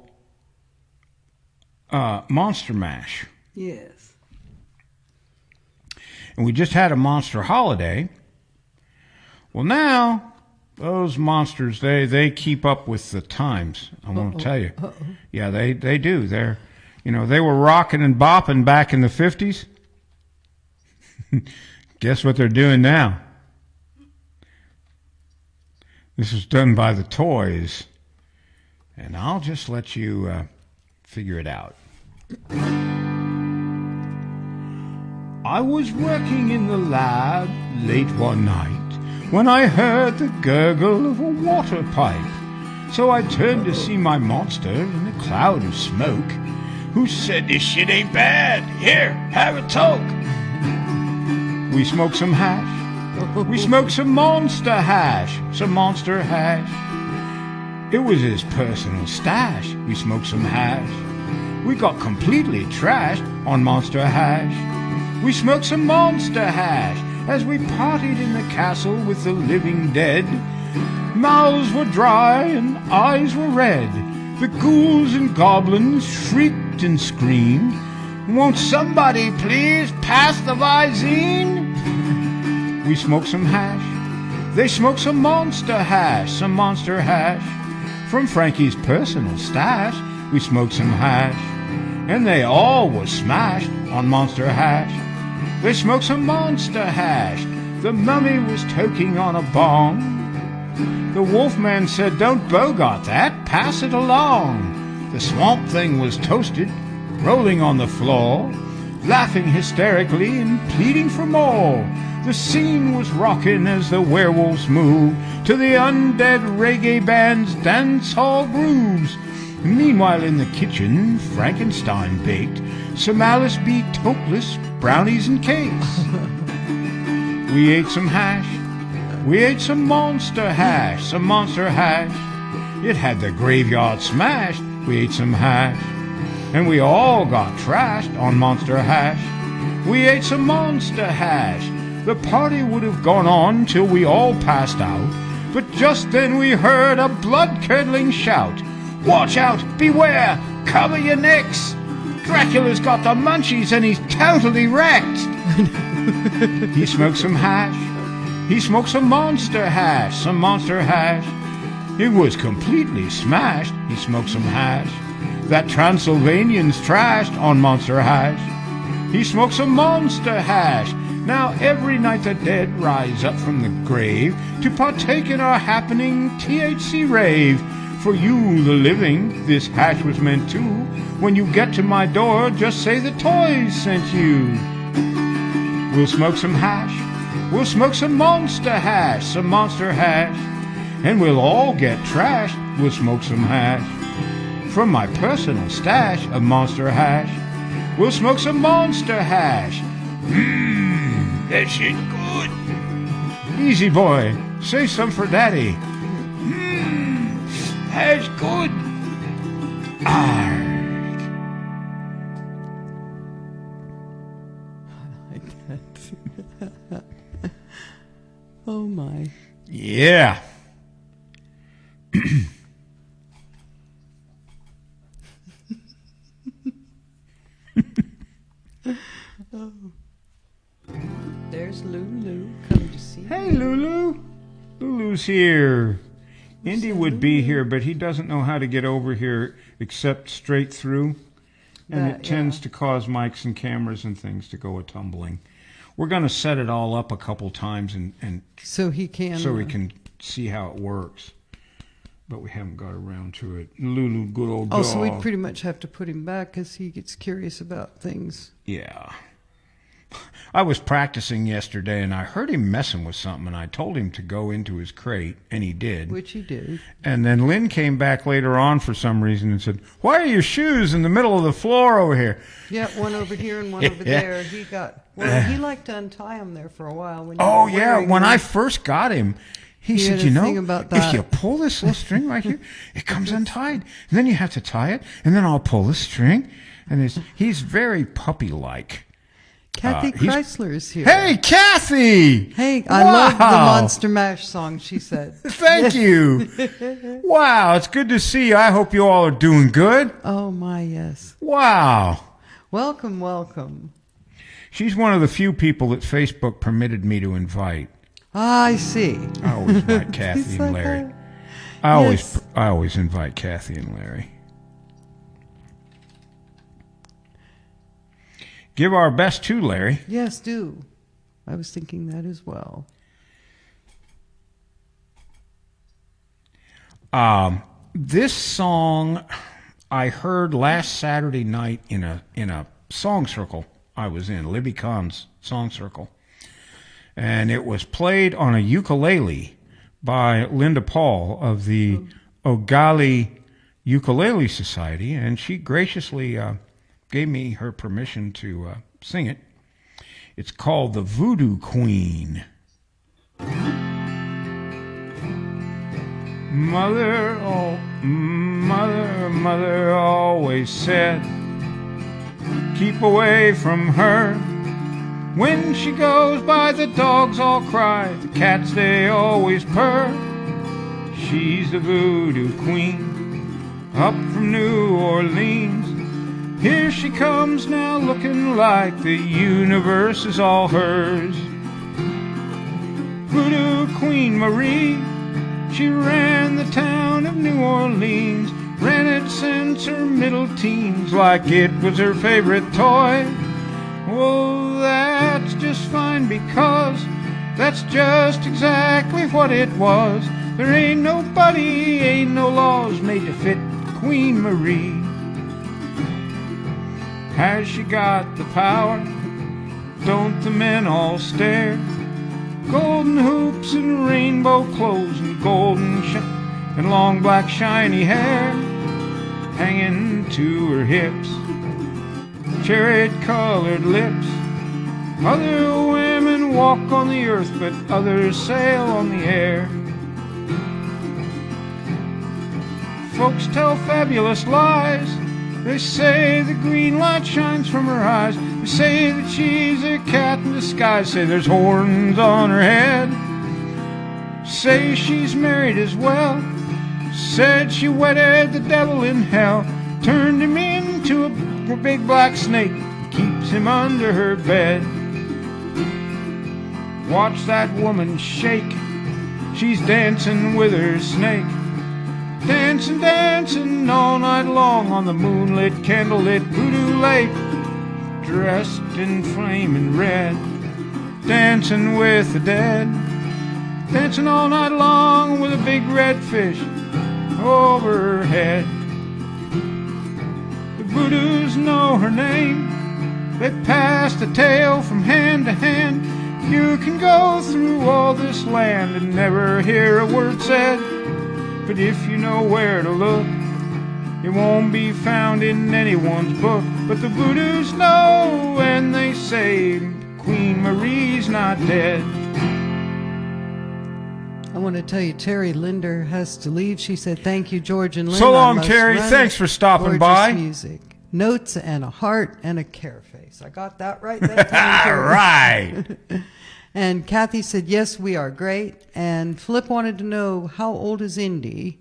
Monster Mash.
Yes.
And we just had a monster holiday. Well, now, those monsters, they keep up with the times. I want to tell you. Yeah, they do. They were rocking and bopping back in the 50s. Guess what they're doing now? This was done by the Toys. And I'll just let you figure it out. I was working in the lab late one night when I heard the gurgle of a water pipe. So I turned to see my monster in a cloud of smoke, who said, "This shit ain't bad. Here, have a toke." We smoked some hash. We smoked some monster hash. Some monster hash. It was his personal stash. We smoked some hash. We got completely trashed on monster hash. We smoked some monster hash as we partied in the castle with the living dead. Mouths were dry and eyes were red. The ghouls and goblins shrieked and screamed. Won't somebody please pass the Visine? We smoked some hash. They smoked some monster hash. From Frankie's personal stash. We smoked some hash. And they all was smashed on monster hash. They smoked some monster hash. The mummy was toking on a bong. The wolfman said, don't bogart that, pass it along. The swamp thing was toasted, rolling on the floor, laughing hysterically and pleading for more. The scene was rocking as the werewolves moved to the undead reggae band's dance hall grooves. Meanwhile in the kitchen, Frankenstein baked some Alice B. Toklas brownies and cakes. We ate some hash. We ate some monster hash. It had the graveyard smashed. We ate some hash. And we all got trashed on monster hash. We ate some monster hash. The party would have gone on till we all passed out. But just then we heard a blood-curdling shout. Watch out! Beware! Cover your necks! Dracula's got the munchies and he's totally wrecked! He smoked some hash. He smoked some monster hash. It was completely smashed. He smoked some hash. That Transylvanian's trashed on monster hash. He smoked some monster hash. Now every night the dead rise up from the grave to partake in our happening THC rave. For you, the living, this hash was meant to. When you get to my door, just say the toys sent you. We'll smoke some hash. We'll smoke some monster hash. And we'll all get trashed. We'll smoke some hash. From my personal stash of monster hash. We'll smoke some monster hash. That shit good. Easy boy, say some for daddy. That's good. Arg.
Oh my.
Yeah.
Oh. There's Lulu coming to see
Hey, Lulu. Lulu's here. Indy would be here, but he doesn't know how to get over here except straight through. And it tends to cause mics and cameras and things to go a-tumbling. We're going to set it all up a couple times and
so he can
see how it works. But we haven't got around to it. Lulu, good old dog.
Oh, so we'd pretty much have to put him back because he gets curious about things.
Yeah. I was practicing yesterday, and I heard him messing with something, and I told him to go into his crate, and he did.
Which he did.
And then Lynn came back later on for some reason and said, why are your shoes in the middle of the floor over here?
Yeah, one over here and one over there. He liked to untie them there for a while. When
when I first got him, he said, if you pull this little string right here, it comes untied. And then you have to tie it, and then I'll pull the string. And he's very puppy-like.
Kathy Chrysler is here.
Hey, Kathy!
Hey, I love the Monster Mash song, she said.
Thank you. Wow, it's good to see you. I hope you all are doing good.
Oh, my, yes.
Wow.
Welcome, welcome.
She's one of the few people that Facebook permitted me to invite.
I see.
I always invite Kathy and Larry. I always invite Kathy and Larry. Give our best to Larry.
Yes, do. I was thinking that as well.
This song I heard last Saturday night in a song circle I was in, Libby Kahn's song circle. And it was played on a ukulele by Linda Paul of the Ogali Ukulele Society, and she graciously gave me her permission to sing it. It's called The Voodoo Queen. Mother always said, keep away from her. When she goes by, the dogs all cry, the cats they always purr. She's the voodoo queen, up from New Orleans. Here she comes now, looking like the universe is all hers. Voodoo Queen Marie, she ran the town of New Orleans, ran it since her middle teens like it was her favorite toy. Well, that's just fine because that's just exactly what it was. There ain't nobody, ain't no laws made to fit Queen Marie. Has she got the power? Don't the men all stare? Golden hoops and rainbow clothes and and long black shiny hair hanging to her hips, cherry-colored lips. Other women walk on the earth, but others sail on the air. Folks tell fabulous lies. They say the green light shines from her eyes. They say that she's a cat in disguise. Say there's horns on her head. Say she's married as well. Said she wedded the devil in hell. Turned him into a big black snake. Keeps him under her bed. Watch that woman shake. She's dancing with her snake. Dancing, dancing all night long on the moonlit, candlelit voodoo lake. Dressed in flaming red. Dancing with the dead. Dancing all night long with a big red fish over her head. The voodoos know her name. They pass the tale from hand to hand. You can go through all this land and never hear a word said. But if you know where to look, it won't be found in anyone's book. But the voodoos know when they say Queen Marie's not dead.
I want to tell you, Terry Linder has to leave. She said, thank you, George and Lynn.
So long,
I must
Terry.
run.
Thanks for stopping
Gorgeous
by.
Music. Notes and a heart and a care face. I got that right that time.
All right.
And Kathy said, yes, we are great. And Flip wanted to know, how old is Indy?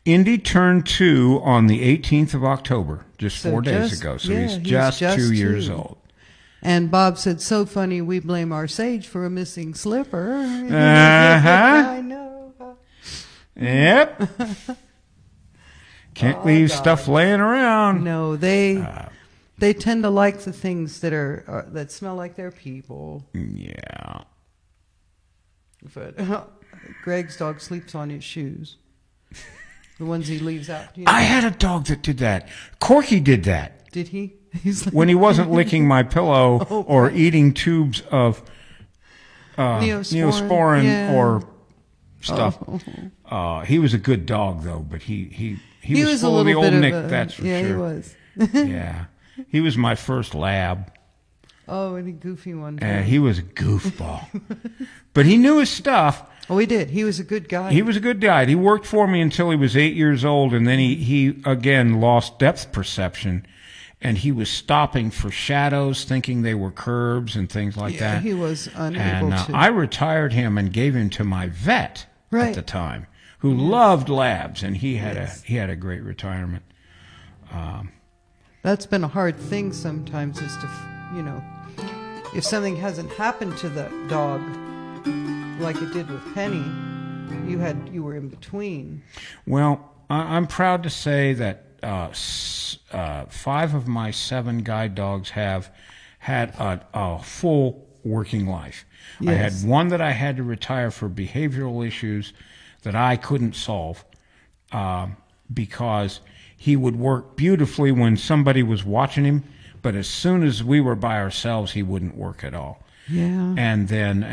Indy turned 2 on the 18th of October, just
So
4 days
just-
ago. So
yeah,
he's
he's
just
just
2 years
2.
old.
And Bob said, so funny, we blame our sage for a missing slipper.
Uh-huh.
I know.
Yep. Can't leave stuff laying around.
No, they tend to like the things that are that smell like their people.
Yeah.
But Greg's dog sleeps on his shoes. The ones he leaves out.
I had a dog that did that. Corky did that.
Did he? He's like,
When he wasn't licking my pillow or eating tubes of Neosporin
yeah.
or stuff. He was a good dog, though, but he was
a
full of the
little
old
bit
Nick,
of a,
that's for
yeah,
sure.
he was.
Yeah. He was my first lab.
Oh, and a goofy one.
He was a goofball. But he knew his stuff.
Oh, he did. He was a good guy.
He was a good guy. He worked for me until he was 8 years old, and then he again lost depth perception, and he was stopping for shadows, thinking they were curbs and things like
Yeah,
that.
he was unable
And
to.
I retired him and gave him to my vet at
Right.
the time, who loved labs, and he had a great retirement.
That's been a hard thing sometimes, is to, if something hasn't happened to the dog, like it did with Penny, you were in between.
Well, I'm proud to say that 5 of my 7 guide dogs have had a full working life.
Yes.
I had one that I had to retire for behavioral issues that I couldn't solve because he would work beautifully when somebody was watching him, but as soon as we were by ourselves, he wouldn't work at all.
Yeah.
And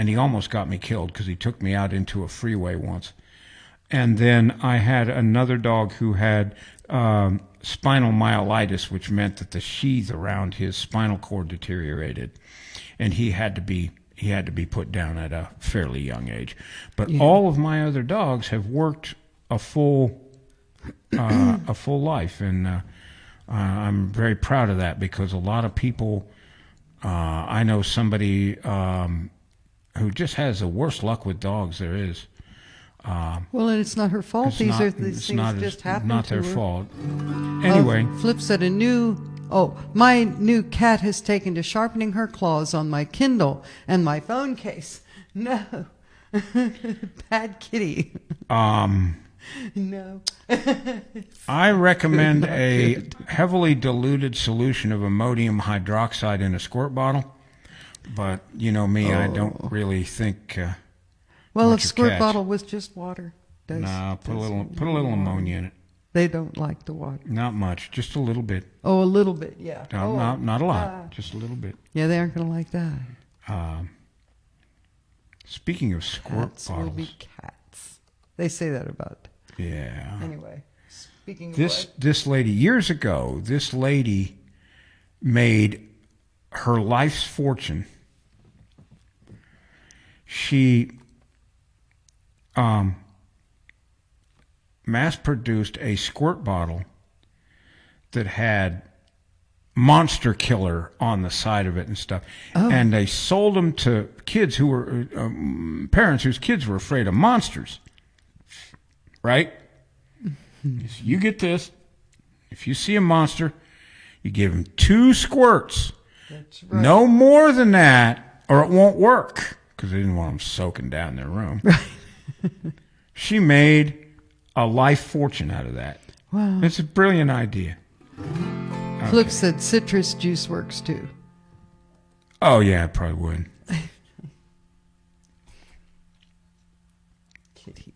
he almost got me killed because he took me out into a freeway once. And then I had another dog who had spinal myelitis, which meant that the sheath around his spinal cord deteriorated, and he had to be put down at a fairly young age. But all of my other dogs have worked a full life, and I'm very proud of that, because a lot of people, I know somebody who just has the worst luck with dogs there is.
Well, and it's not her fault. These things just happen
not
to
their
her.
fault. Anyway,
Flip said a new Oh, my new cat has taken to sharpening her claws on my Kindle and my phone case. No. Bad kitty. No.
I recommend a heavily diluted solution of ammonium hydroxide in a squirt bottle. But you know me, I don't really think.
Well, a
much of
squirt
cats.
bottle with just water.
Put a little ammonia in it.
They don't like the water.
Not much, just a little bit.
Oh, a little bit, yeah.
No, not a lot, just a little bit.
Yeah, they aren't going to like that.
Speaking of squirt
Cats will
bottles,
be cats. They say that about.
yeah.
Anyway, speaking of
This lady, years ago, this lady made her life's fortune. She mass-produced a squirt bottle that had Monster Killer on the side of it and stuff.
Oh.
And they sold them to kids who were, parents whose kids were afraid of monsters. Right? So you get this. If you see a monster, you give him 2 squirts.
That's right.
No more than that, or it won't work. Because they didn't want them soaking down their room. She made a life fortune out of that.
Wow.
It's a brilliant idea.
Flip said citrus juice works too.
Oh, yeah, it probably would.
Kitty.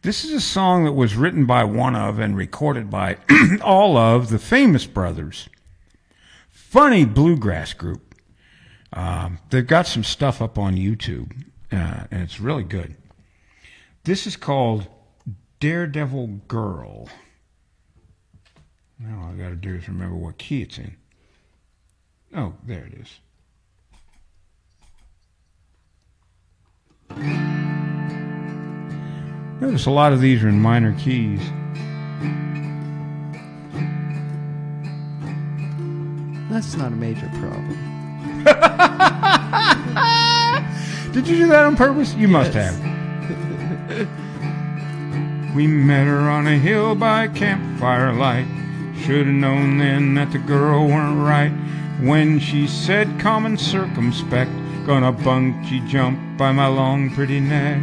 This is a song that was written by one of and recorded by all of the Famous Brothers. Funny bluegrass group. They've got some stuff up on YouTube, and it's really good. This is called Daredevil Girl. Now all I got to do is remember what key it's in. Oh, there it is. Notice a lot of these are in minor keys.
That's not a major problem.
Did you do that on purpose? You must have. We met her on a hill by campfire light. Should have known then that the girl weren't right. When she said calm and circumspect, gonna bungee jump by my long pretty neck.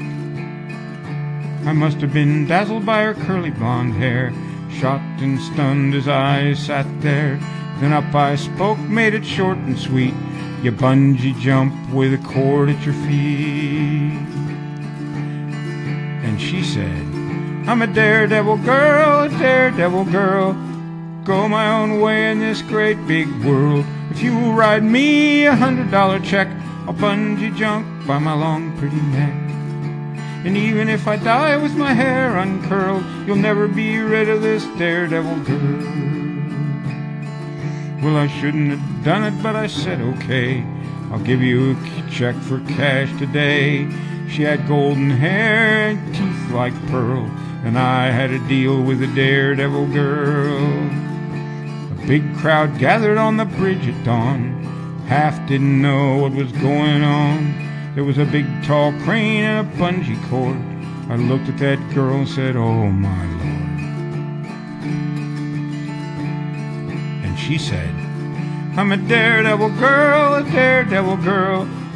I must have been dazzled by her curly blonde hair, shocked and stunned as I sat there. Then up I spoke, made it short and sweet. You bungee jump with a cord at your feet. And she said, I'm a daredevil girl, go my own way in this great big world. If you will write me $100 check, I'll bungee jump by my long pretty neck. And even if I die with my hair uncurled, you'll never be rid of this daredevil girl. Well, I shouldn't have done it, but I said okay. I'll give you a check for cash today. She had golden hair and teeth like pearl, and I had a deal with a daredevil girl. A big crowd gathered on the bridge at dawn. Half didn't know what was going on. There was a big tall crane and a bungee cord. I looked at that girl and said, oh my Lord. And she said, I'm a daredevil girl,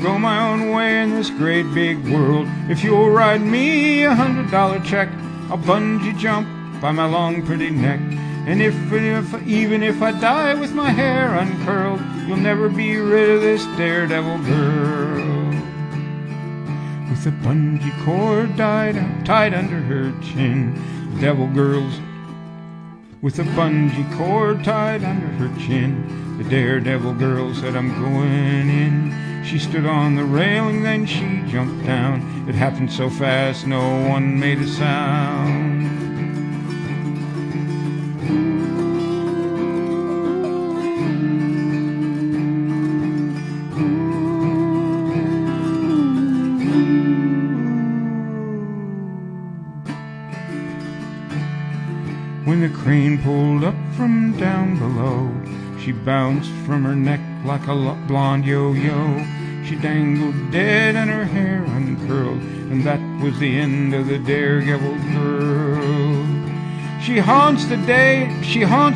go my own way in this great big world. If you'll write me $100 check, I'll bungee jump by my long pretty neck. And even if I die with my hair uncurled, you'll never be rid of this daredevil girl. With a bungee cord tied under her chin, the devil girls. With a bungee cord tied under her chin, the daredevil girl said, I'm going in. She stood on the railing, then she jumped down. It happened so fast, no one made a sound. When the crane pulled up from down below, she bounced from her neck like a blonde yo-yo. She dangled dead and her hair uncurled, and that was the end of the daredevil girl. She haunts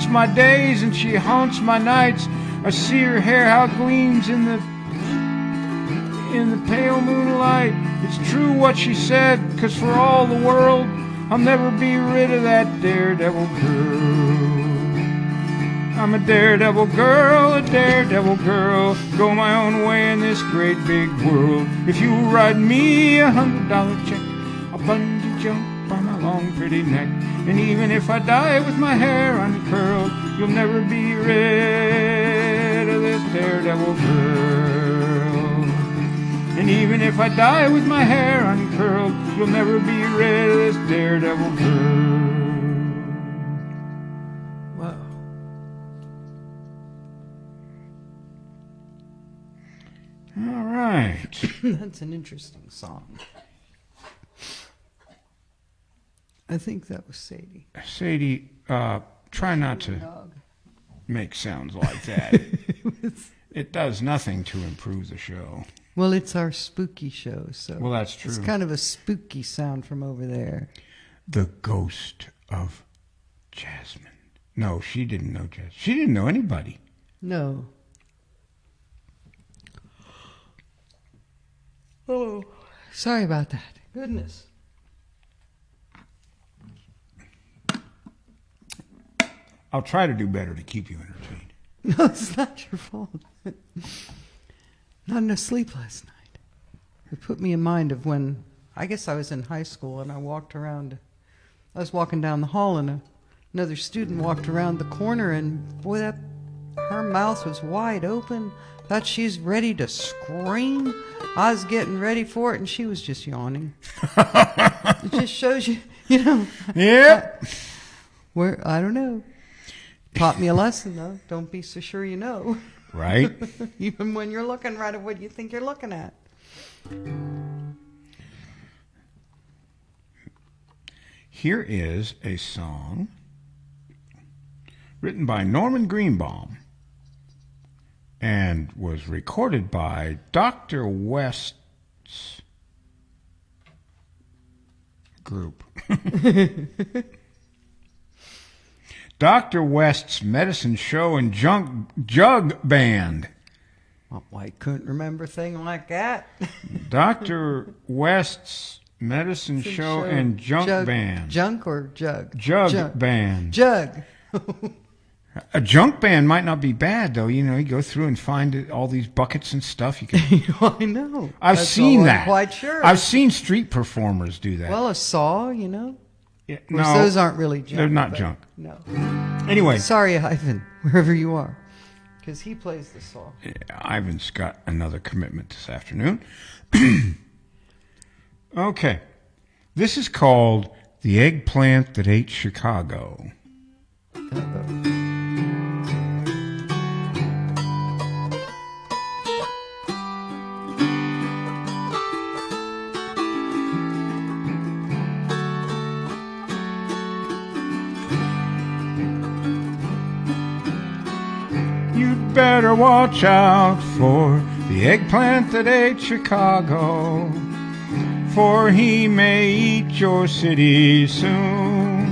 my days, and she haunts my nights. I see her hair how it gleams in the pale moonlight. It's true what she said, 'cause for all the world I'll never be rid of that daredevil girl. I'm a daredevil girl, go my own way in this great big world. If you write me $100 check, I'll bungee jump on my long pretty neck. And even if I die with my hair uncurled, you'll never be rid of this daredevil girl. And even if I die with my hair uncurled, you'll never be rid of this daredevil girl.
Wow.
All right.
That's an interesting song. I think that was Sadie.
Sadie, try not to
Dog.
make sounds like that. It does nothing to improve the show.
Well, it's our spooky show, so
Well, that's true.
it's kind of a spooky sound from over there.
The ghost of Jasmine. No, she didn't know Jasmine. She didn't know anybody.
No. Oh, sorry about that. Goodness.
I'll try to do better to keep you entertained.
No, it's not your fault. Not enough sleep last night. It put me in mind of when, I guess I was in high school and I was walking down the hall and another student walked around the corner and boy, her mouth was wide open. Thought she's ready to scream. I was getting ready for it and she was just yawning. It just shows you,
Yep.
where, I don't know. Taught me a lesson though. Don't be so sure you know.
Right?
Even when you're looking right at what you think you're looking at.
Here is a song written by Norman Greenbaum and was recorded by Dr. West's group. Dr. West's Medicine Show and Jug Band.
Well, I couldn't remember a thing like that.
Dr. West's Medicine Show and Junk Band.
Junk or jug?
Jug Band.
Jug.
A junk band might not be bad, though. You go through and find all these buckets and stuff. You can.
I know.
I've
That's
seen
all
that.
I'm quite sure.
I've seen street performers do that.
Well, a saw,
Yeah,
Of course, those aren't really junk.
they're not
but
junk.
No.
Anyway,
Sorry, Ivan, wherever you are. Because he plays the saw.
Ivan's got another commitment this afternoon. Okay. This is called The Eggplant That Ate Chicago. You'd better watch out for the eggplant that ate Chicago, for he may eat your city soon.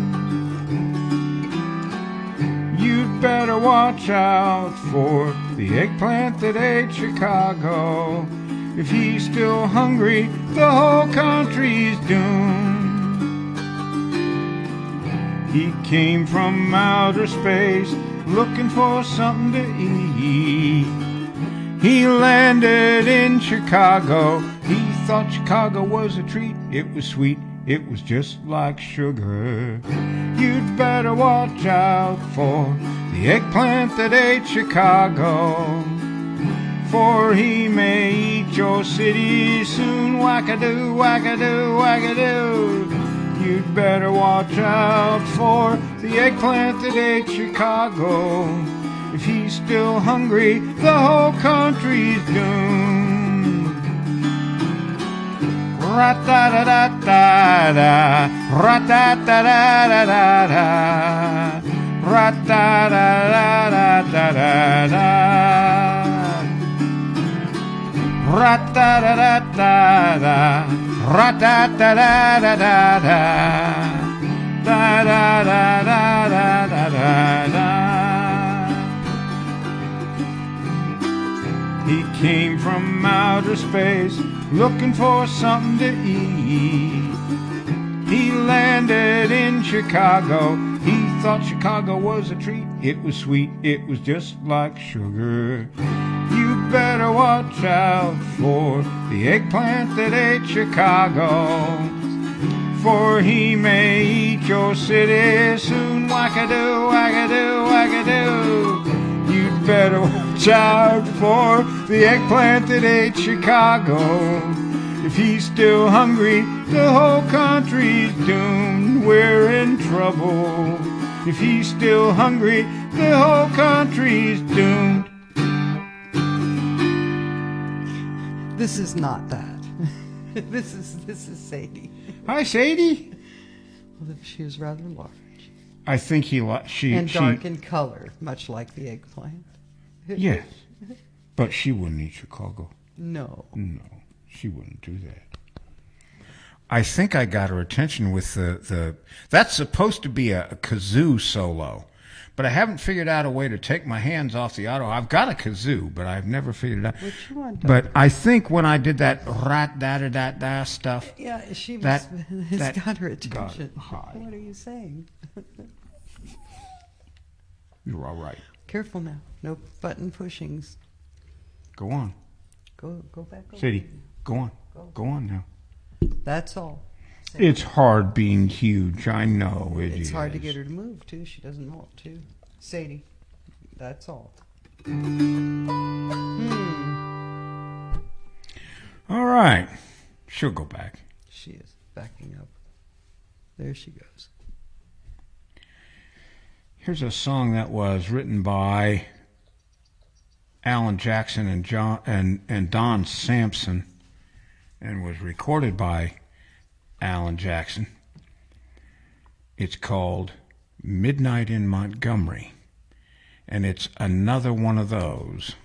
You'd better watch out for the eggplant that ate Chicago. If he's still hungry, the whole country's doomed. He came from outer space looking for something to eat. He landed in Chicago. He thought Chicago was a treat. It was sweet. It was just like sugar. You'd better watch out for the eggplant that ate Chicago, for he may eat your city soon. Wackadoo, wackadoo, wackadoo. You'd better watch out for the eggplant that ate Chicago. If he's still hungry, the whole country's doomed. Ra-da-da-da-da-da, ra-da-da-da-da-da-da, ra-da-da-da-da-da-da, ra-da-da-da-da-da, ra-da-da-da-da-da-da, da-da. da da da da da da da. He came from outer space looking for something to eat. He landed in Chicago. He thought Chicago was a treat. It was sweet, it was just like sugar. You better watch out for the eggplant that ate Chicago, for he may eat your city soon. Wackadoo, wackadoo, wackadoo. You'd better watch out for the eggplant that ate Chicago. If he's still hungry, the whole country's doomed. We're in trouble. If he's still hungry, the whole country's doomed.
This is not that. This is Sadie.
Hi, Sadie.
Well, she was rather large
I think she
and dark in color, much like the eggplant.
Yes, but she wouldn't eat Chicago.
No.
No, she wouldn't do that. I think I got her attention with the that's supposed to be a kazoo solo, but I haven't figured out a way to take my hands off the auto. I've got a kazoo, but I've never figured it out.
What you want,
But I think when I did that rat da da da da stuff,
yeah, she
that-
has
that
got her attention.
got high.
What are you saying?
you're all right.
Careful now. No button pushings.
Go on,
Go back over.
Sadie. Go on. Go on now.
That's all.
It's hard being huge. I know it is.
It's hard to get her to move too. She doesn't want to. Sadie, that's all.
All right. She'll go back.
She is backing up. There she goes.
Here's a song that was written by Alan Jackson and Don Sampson, and was recorded by Alan Jackson. It's called Midnight in Montgomery, and it's another one of those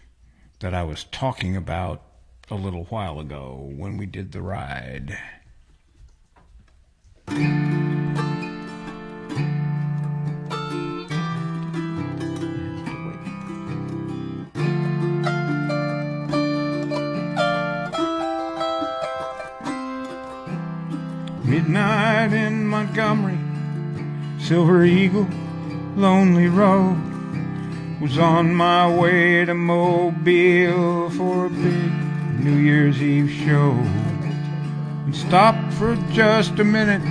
that I was talking about a little while ago when we did the ride. Midnight in Montgomery, Silver Eagle, Lonely Road. Was on my way to Mobile for a big New Year's Eve show, and stopped for just a minute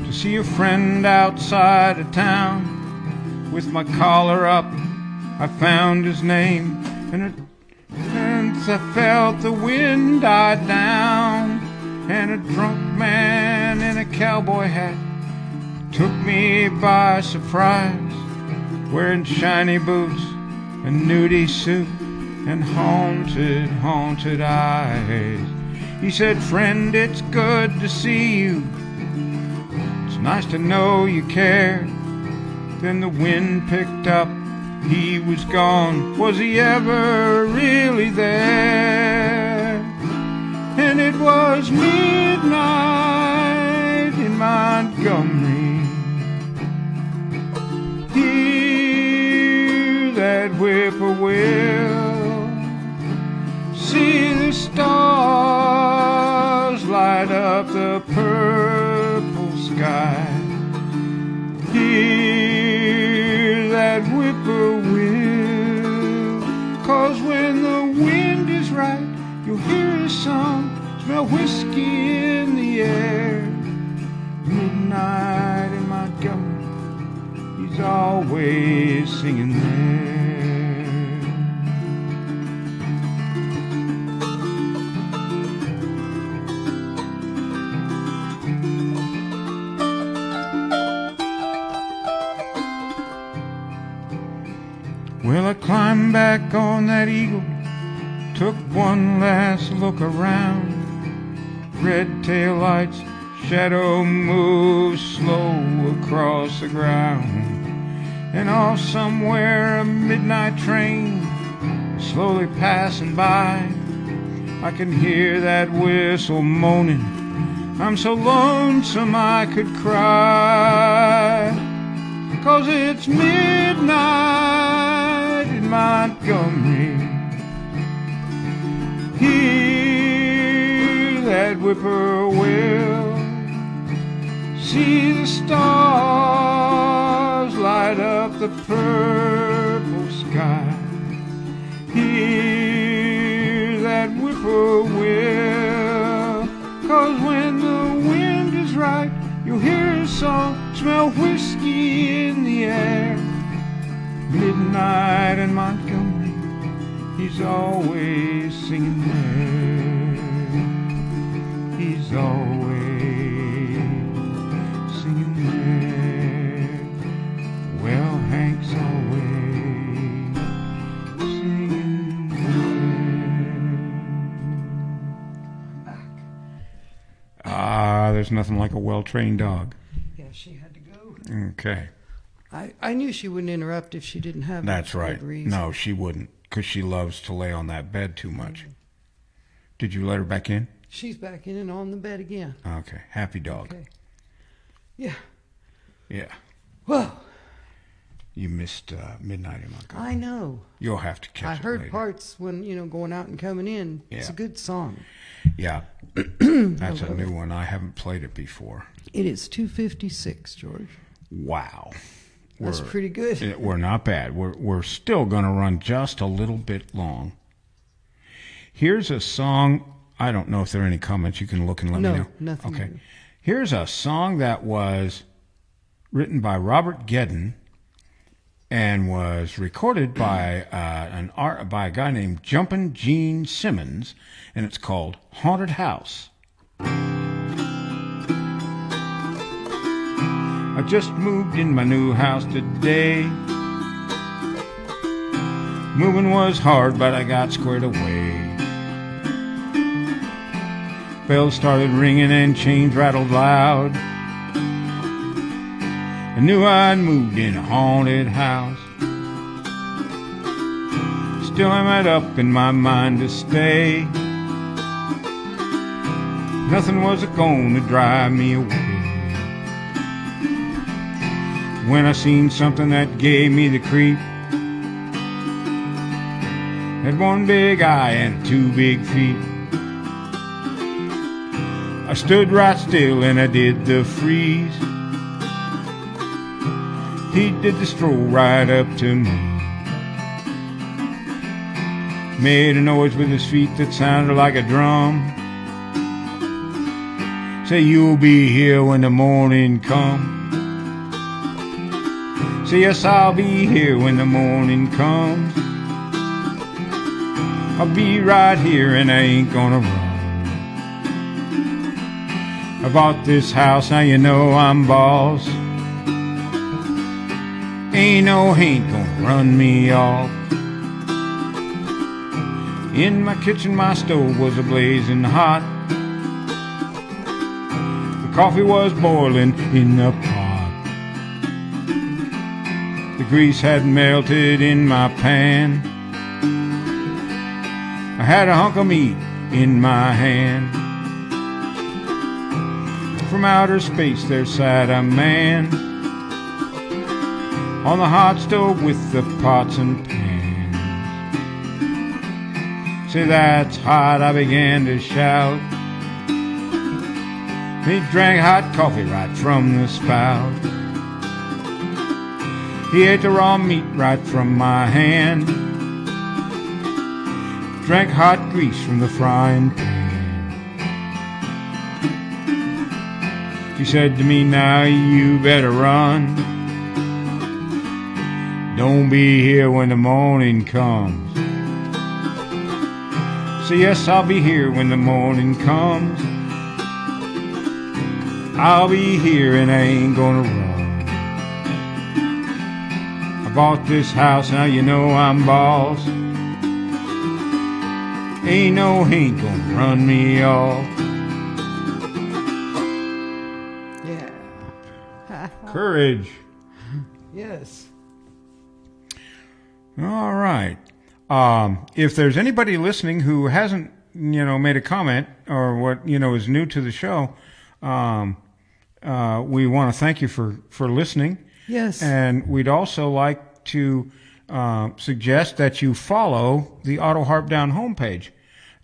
to see a friend outside of town. With my collar up, I found his name, and I felt the wind die down. And a drunk man in a cowboy hat took me by surprise, wearing shiny boots, a nudie suit, and haunted eyes. He said, "Friend, it's good to see you. It's nice to know you care." Then the wind picked up, he was gone. Was he ever really there? And it was midnight in Montgomery. Hear that whippoorwill, see the stars light up the purple sky. Hear that whippoorwill, 'cause when the wind is right, you'll hear his song, smell whiskey in the air. Midnight in Montgomery, he's always singing there. Well, I climbed back on that eagle, took one last look around. Red tail lights, shadow moves slow across the ground. And off somewhere a midnight train slowly passing by. I can hear that whistle moaning I'm so lonesome I could cry, 'cause it's midnight in Montgomery. Hear that whippoorwill, see the stars light up the purple sky. Hear that whippoorwill, 'cause when the wind is right, you'll hear his song, smell whiskey in the air. Midnight in Montgomery, he's always singing there. He's always singing there. Well, Hank's always singing there. There's nothing like a well-trained dog.
Yeah, she had to go.
Okay.
I knew she wouldn't interrupt if she didn't have
That's
a
right.
good reason.
No, she wouldn't, because she loves to lay on that bed too much. Did you let her back in?
She's back in and on the bed again.
Okay. Happy dog.
Okay. Yeah.
Yeah.
Well,
You missed Midnight in Montgomery.
I know.
You'll have to catch
I
it
heard
later.
parts when, going out and coming in. It's a
Yeah.
good song.
Yeah. That's a new one. I haven't played it before.
It is 2:56, George.
Wow.
That's pretty good.
We're not bad. We're still going to run just a little bit long. Here's a song. I don't know if there are any comments. You can look and let me know.
No, nothing.
Okay. Here's a song that was written by Robert Gedden and was recorded by by a guy named Jumpin' Gene Simmons, and it's called Haunted House. I just moved in my new house today. Moving was hard, but I got squared away. Bells started ringing and chains rattled loud. I knew I'd moved in a haunted house. Still I'm made up in my mind to stay. Nothing was gonna drive me away. When I seen something that gave me the creep, had one big eye and two big feet. I stood right still and I did the freeze. He did the stroll right up to me. Made a noise with his feet that sounded like a drum. Say, you'll be here when the morning comes. Say, yes, I'll be here when the morning comes. I'll be right here and I ain't gonna run. I bought this house, now you know I'm boss. Ain't no Hank gonna run me off. In my kitchen my stove was a-blazing hot. The coffee was boiling in the pot. The grease had melted in my pan. I had a hunk of meat in my hand. From outer space there sat a man on the hot stove with the pots and pans. Say, that's hot, I began to shout. He drank hot coffee right from the spout. He ate the raw meat right from my hand. Drank hot grease from the frying pan. He said to me, now you better run. Don't be here when the morning comes. So yes, I'll be here when the morning comes. I'll be here and I ain't gonna run. I bought this house, now you know I'm boss. Ain't no Hank gonna run me off.
Yeah.
Courage.
Yes.
All right. If there's anybody listening who hasn't, made a comment or is new to the show, We want to thank you for listening.
Yes.
And we'd also like to suggest that you follow the Auto Harp Down homepage.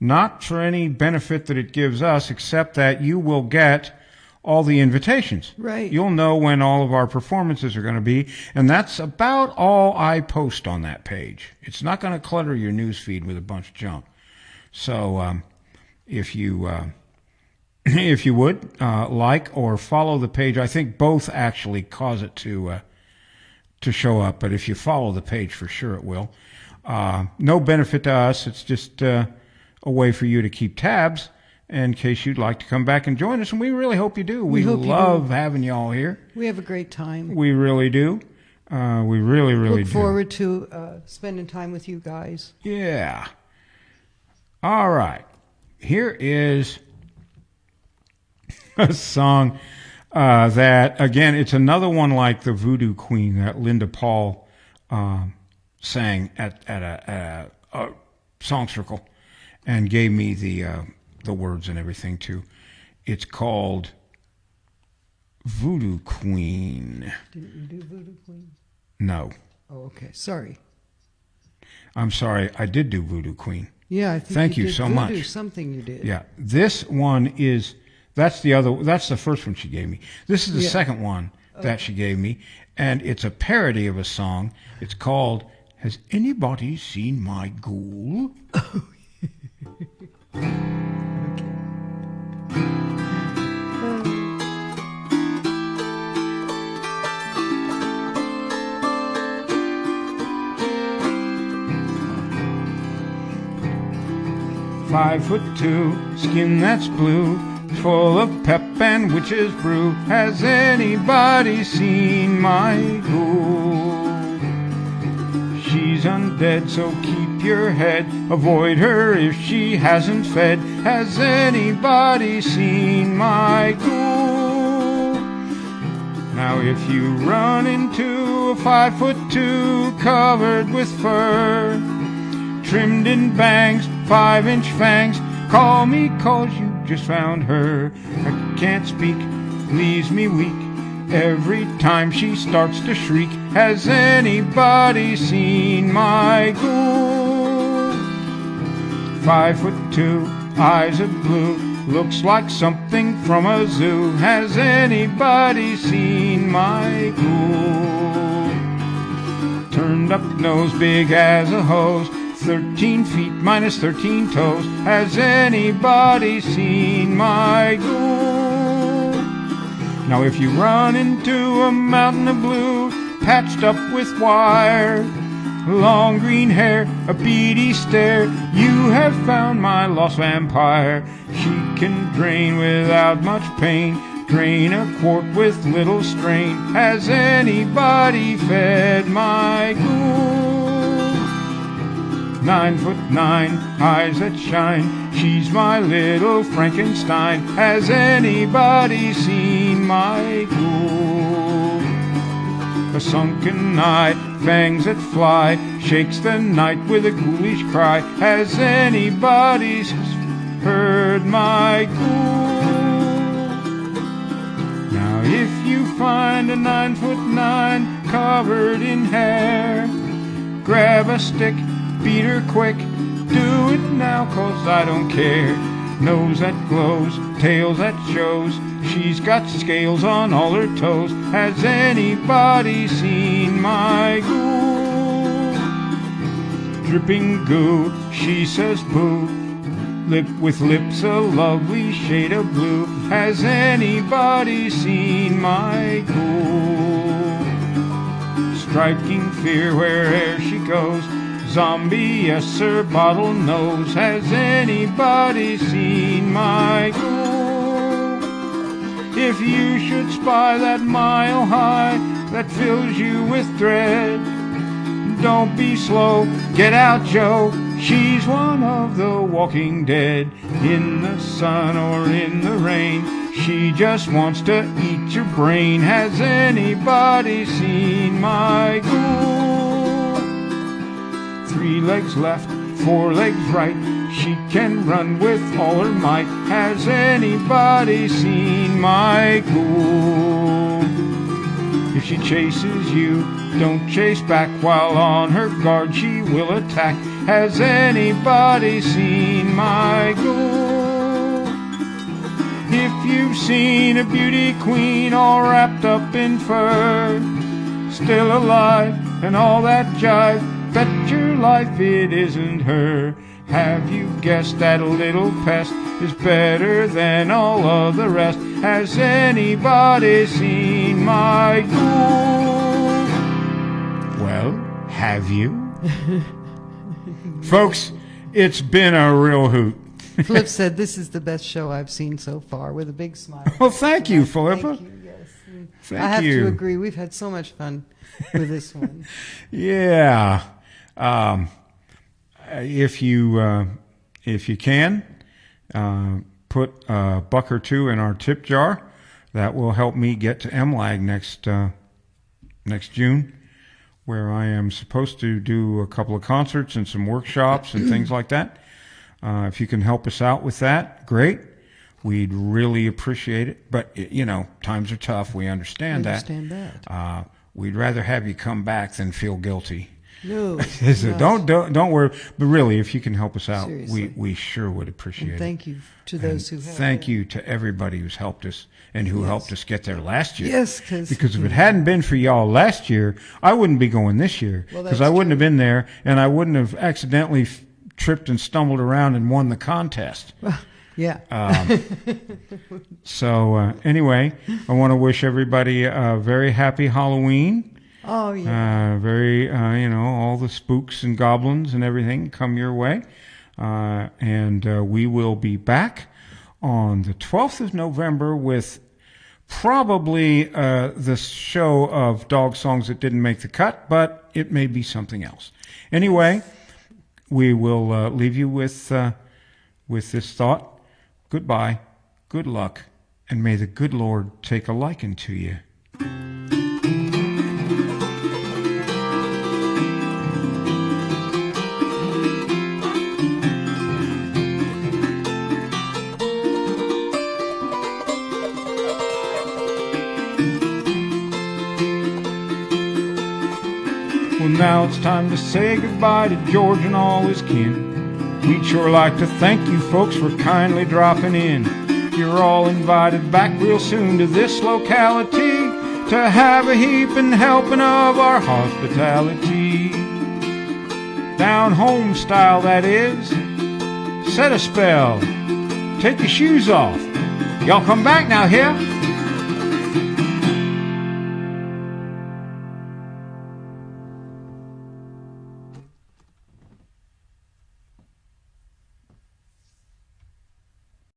Not for any benefit that it gives us, except that you will get all the invitations.
Right.
You'll know when all of our performances are going to be, and that's about all I post on that page. It's not going to clutter your news feed with a bunch of junk. So if you would like or follow the page, I think both actually cause it to show up. But if you follow the page, for sure it will. No benefit to us. It's just a way for you to keep tabs in case you'd like to come back and join us. And we really hope you do. We
hope you
love
do.
having you all here.
We have a great time.
We really do. We really, really
Look
do.
forward to spending time with you guys.
Yeah. All right. Here is a song that, again, it's another one like the Voodoo Queen that Linda Paul sang at a song circle and gave me the words and everything too. It's called Voodoo Queen.
Didn't you do Voodoo Queen?
No.
Oh, okay. Sorry.
I'm sorry. I did do Voodoo Queen.
Yeah, I think
Thank you
did
so
Voodoo,
much.
Something you did.
Yeah. This one is, that's the first one she gave me. This is the second one that she gave me, and it's a parody of a song. It's called Has Anybody Seen My Ghoul? "5'2", skin that's blue, full of pep and witch's brew. Has anybody seen my ghoul? She's undead, so keep your head. Avoid her if she hasn't fed. Has anybody seen my ghoul? Now if you run into a 5'2", covered with fur, trimmed in bangs, 5-inch fangs, call me 'cause you just found her. I can't speak, leaves me weak every time she starts to shriek. Has anybody seen my ghoul? 5'2", eyes of blue, looks like something from a zoo. Has anybody seen my ghoul? Turned up nose, big as a hose, 13 feet minus 13 toes. Has anybody seen my ghoul? Now if you run into a mountain of blue, patched up with wire, long green hair, a beady stare, you have found my lost vampire. She can drain without much pain, drain a quart with little strain. Has anybody fed my ghoul? 9'9", eyes that shine, she's my little Frankenstein. Has anybody seen my ghoul? A sunken eye, fangs that fly, shakes the night with a ghoulish cry. Has anybody heard my ghoul? Now if you find a 9'9", covered in hair, grab a stick, beat her quick, do it now 'cause I don't care. Nose that glows, tails that shows, she's got scales on all her toes. Has anybody seen my ghoul? Dripping goo, she says boo, lip with lips a lovely shade of blue. Has anybody seen my ghoul? Striking fear where'er she goes, zombie, yes, her bottle nose. Has anybody seen my ghoul? If you should spy that mile high that fills you with dread, don't be slow, get out, Joe. She's one of the walking dead. In the sun or in the rain, she just wants to eat your brain. Has anybody seen my ghoul? 3 legs left, 4 legs right, She can run with all her might. Has anybody seen my ghoul? If she chases you, don't chase back. While on her guard, she will attack. Has anybody seen my ghoul? If you've seen a beauty queen all wrapped up in fur, still alive and all that jive, bet your life it isn't her. Have you guessed that little pest is better than all of the rest? Has anybody seen my ghoul? Well, have you? Folks, it's been a real hoot.
Flip said, "This is the best show I've seen so far," with a big smile.
Well, thank you, Philippa.
Thank you, yes.
Thank
I have
you.
to agree. We've had so much fun with this one.
Yeah. If you can, put a buck or two in our tip jar. That will help me get to MLAG next June, where I am supposed to do a couple of concerts and some workshops and things like that. If you can help us out with that, great. We'd really appreciate it. But, you know, times are tough. We understand that. We'd rather have you come back than feel guilty.
No.
So don't worry. But really, if you can help us out,
Seriously.
we sure would appreciate
And
it.
thank you to those who have.
Thank you to everybody who's helped us and who helped us get there last year.
Yes,
because if it hadn't been for y'all last year, I wouldn't be going this year.
Well,
Because
that's
I wouldn't
true.
have been there, and I wouldn't have accidentally tripped and stumbled around and won the contest.
Yeah.
So anyway, I want to wish everybody a very happy Halloween.
Oh, yeah.
All the spooks and goblins and everything come your way. And we will be back on the 12th of November with probably the show of dog songs that didn't make the cut, but it may be something else. Anyway, we will leave you with this thought. Goodbye, good luck, and may the good Lord take a liking to you. Well, now it's time to say goodbye to George and all his kin. We'd sure like to thank you folks for kindly dropping in. You're all invited back real soon to this locality to have a heaping helping of our hospitality. Down home style, that is. Set a spell. Take your shoes off. Y'all come back now here.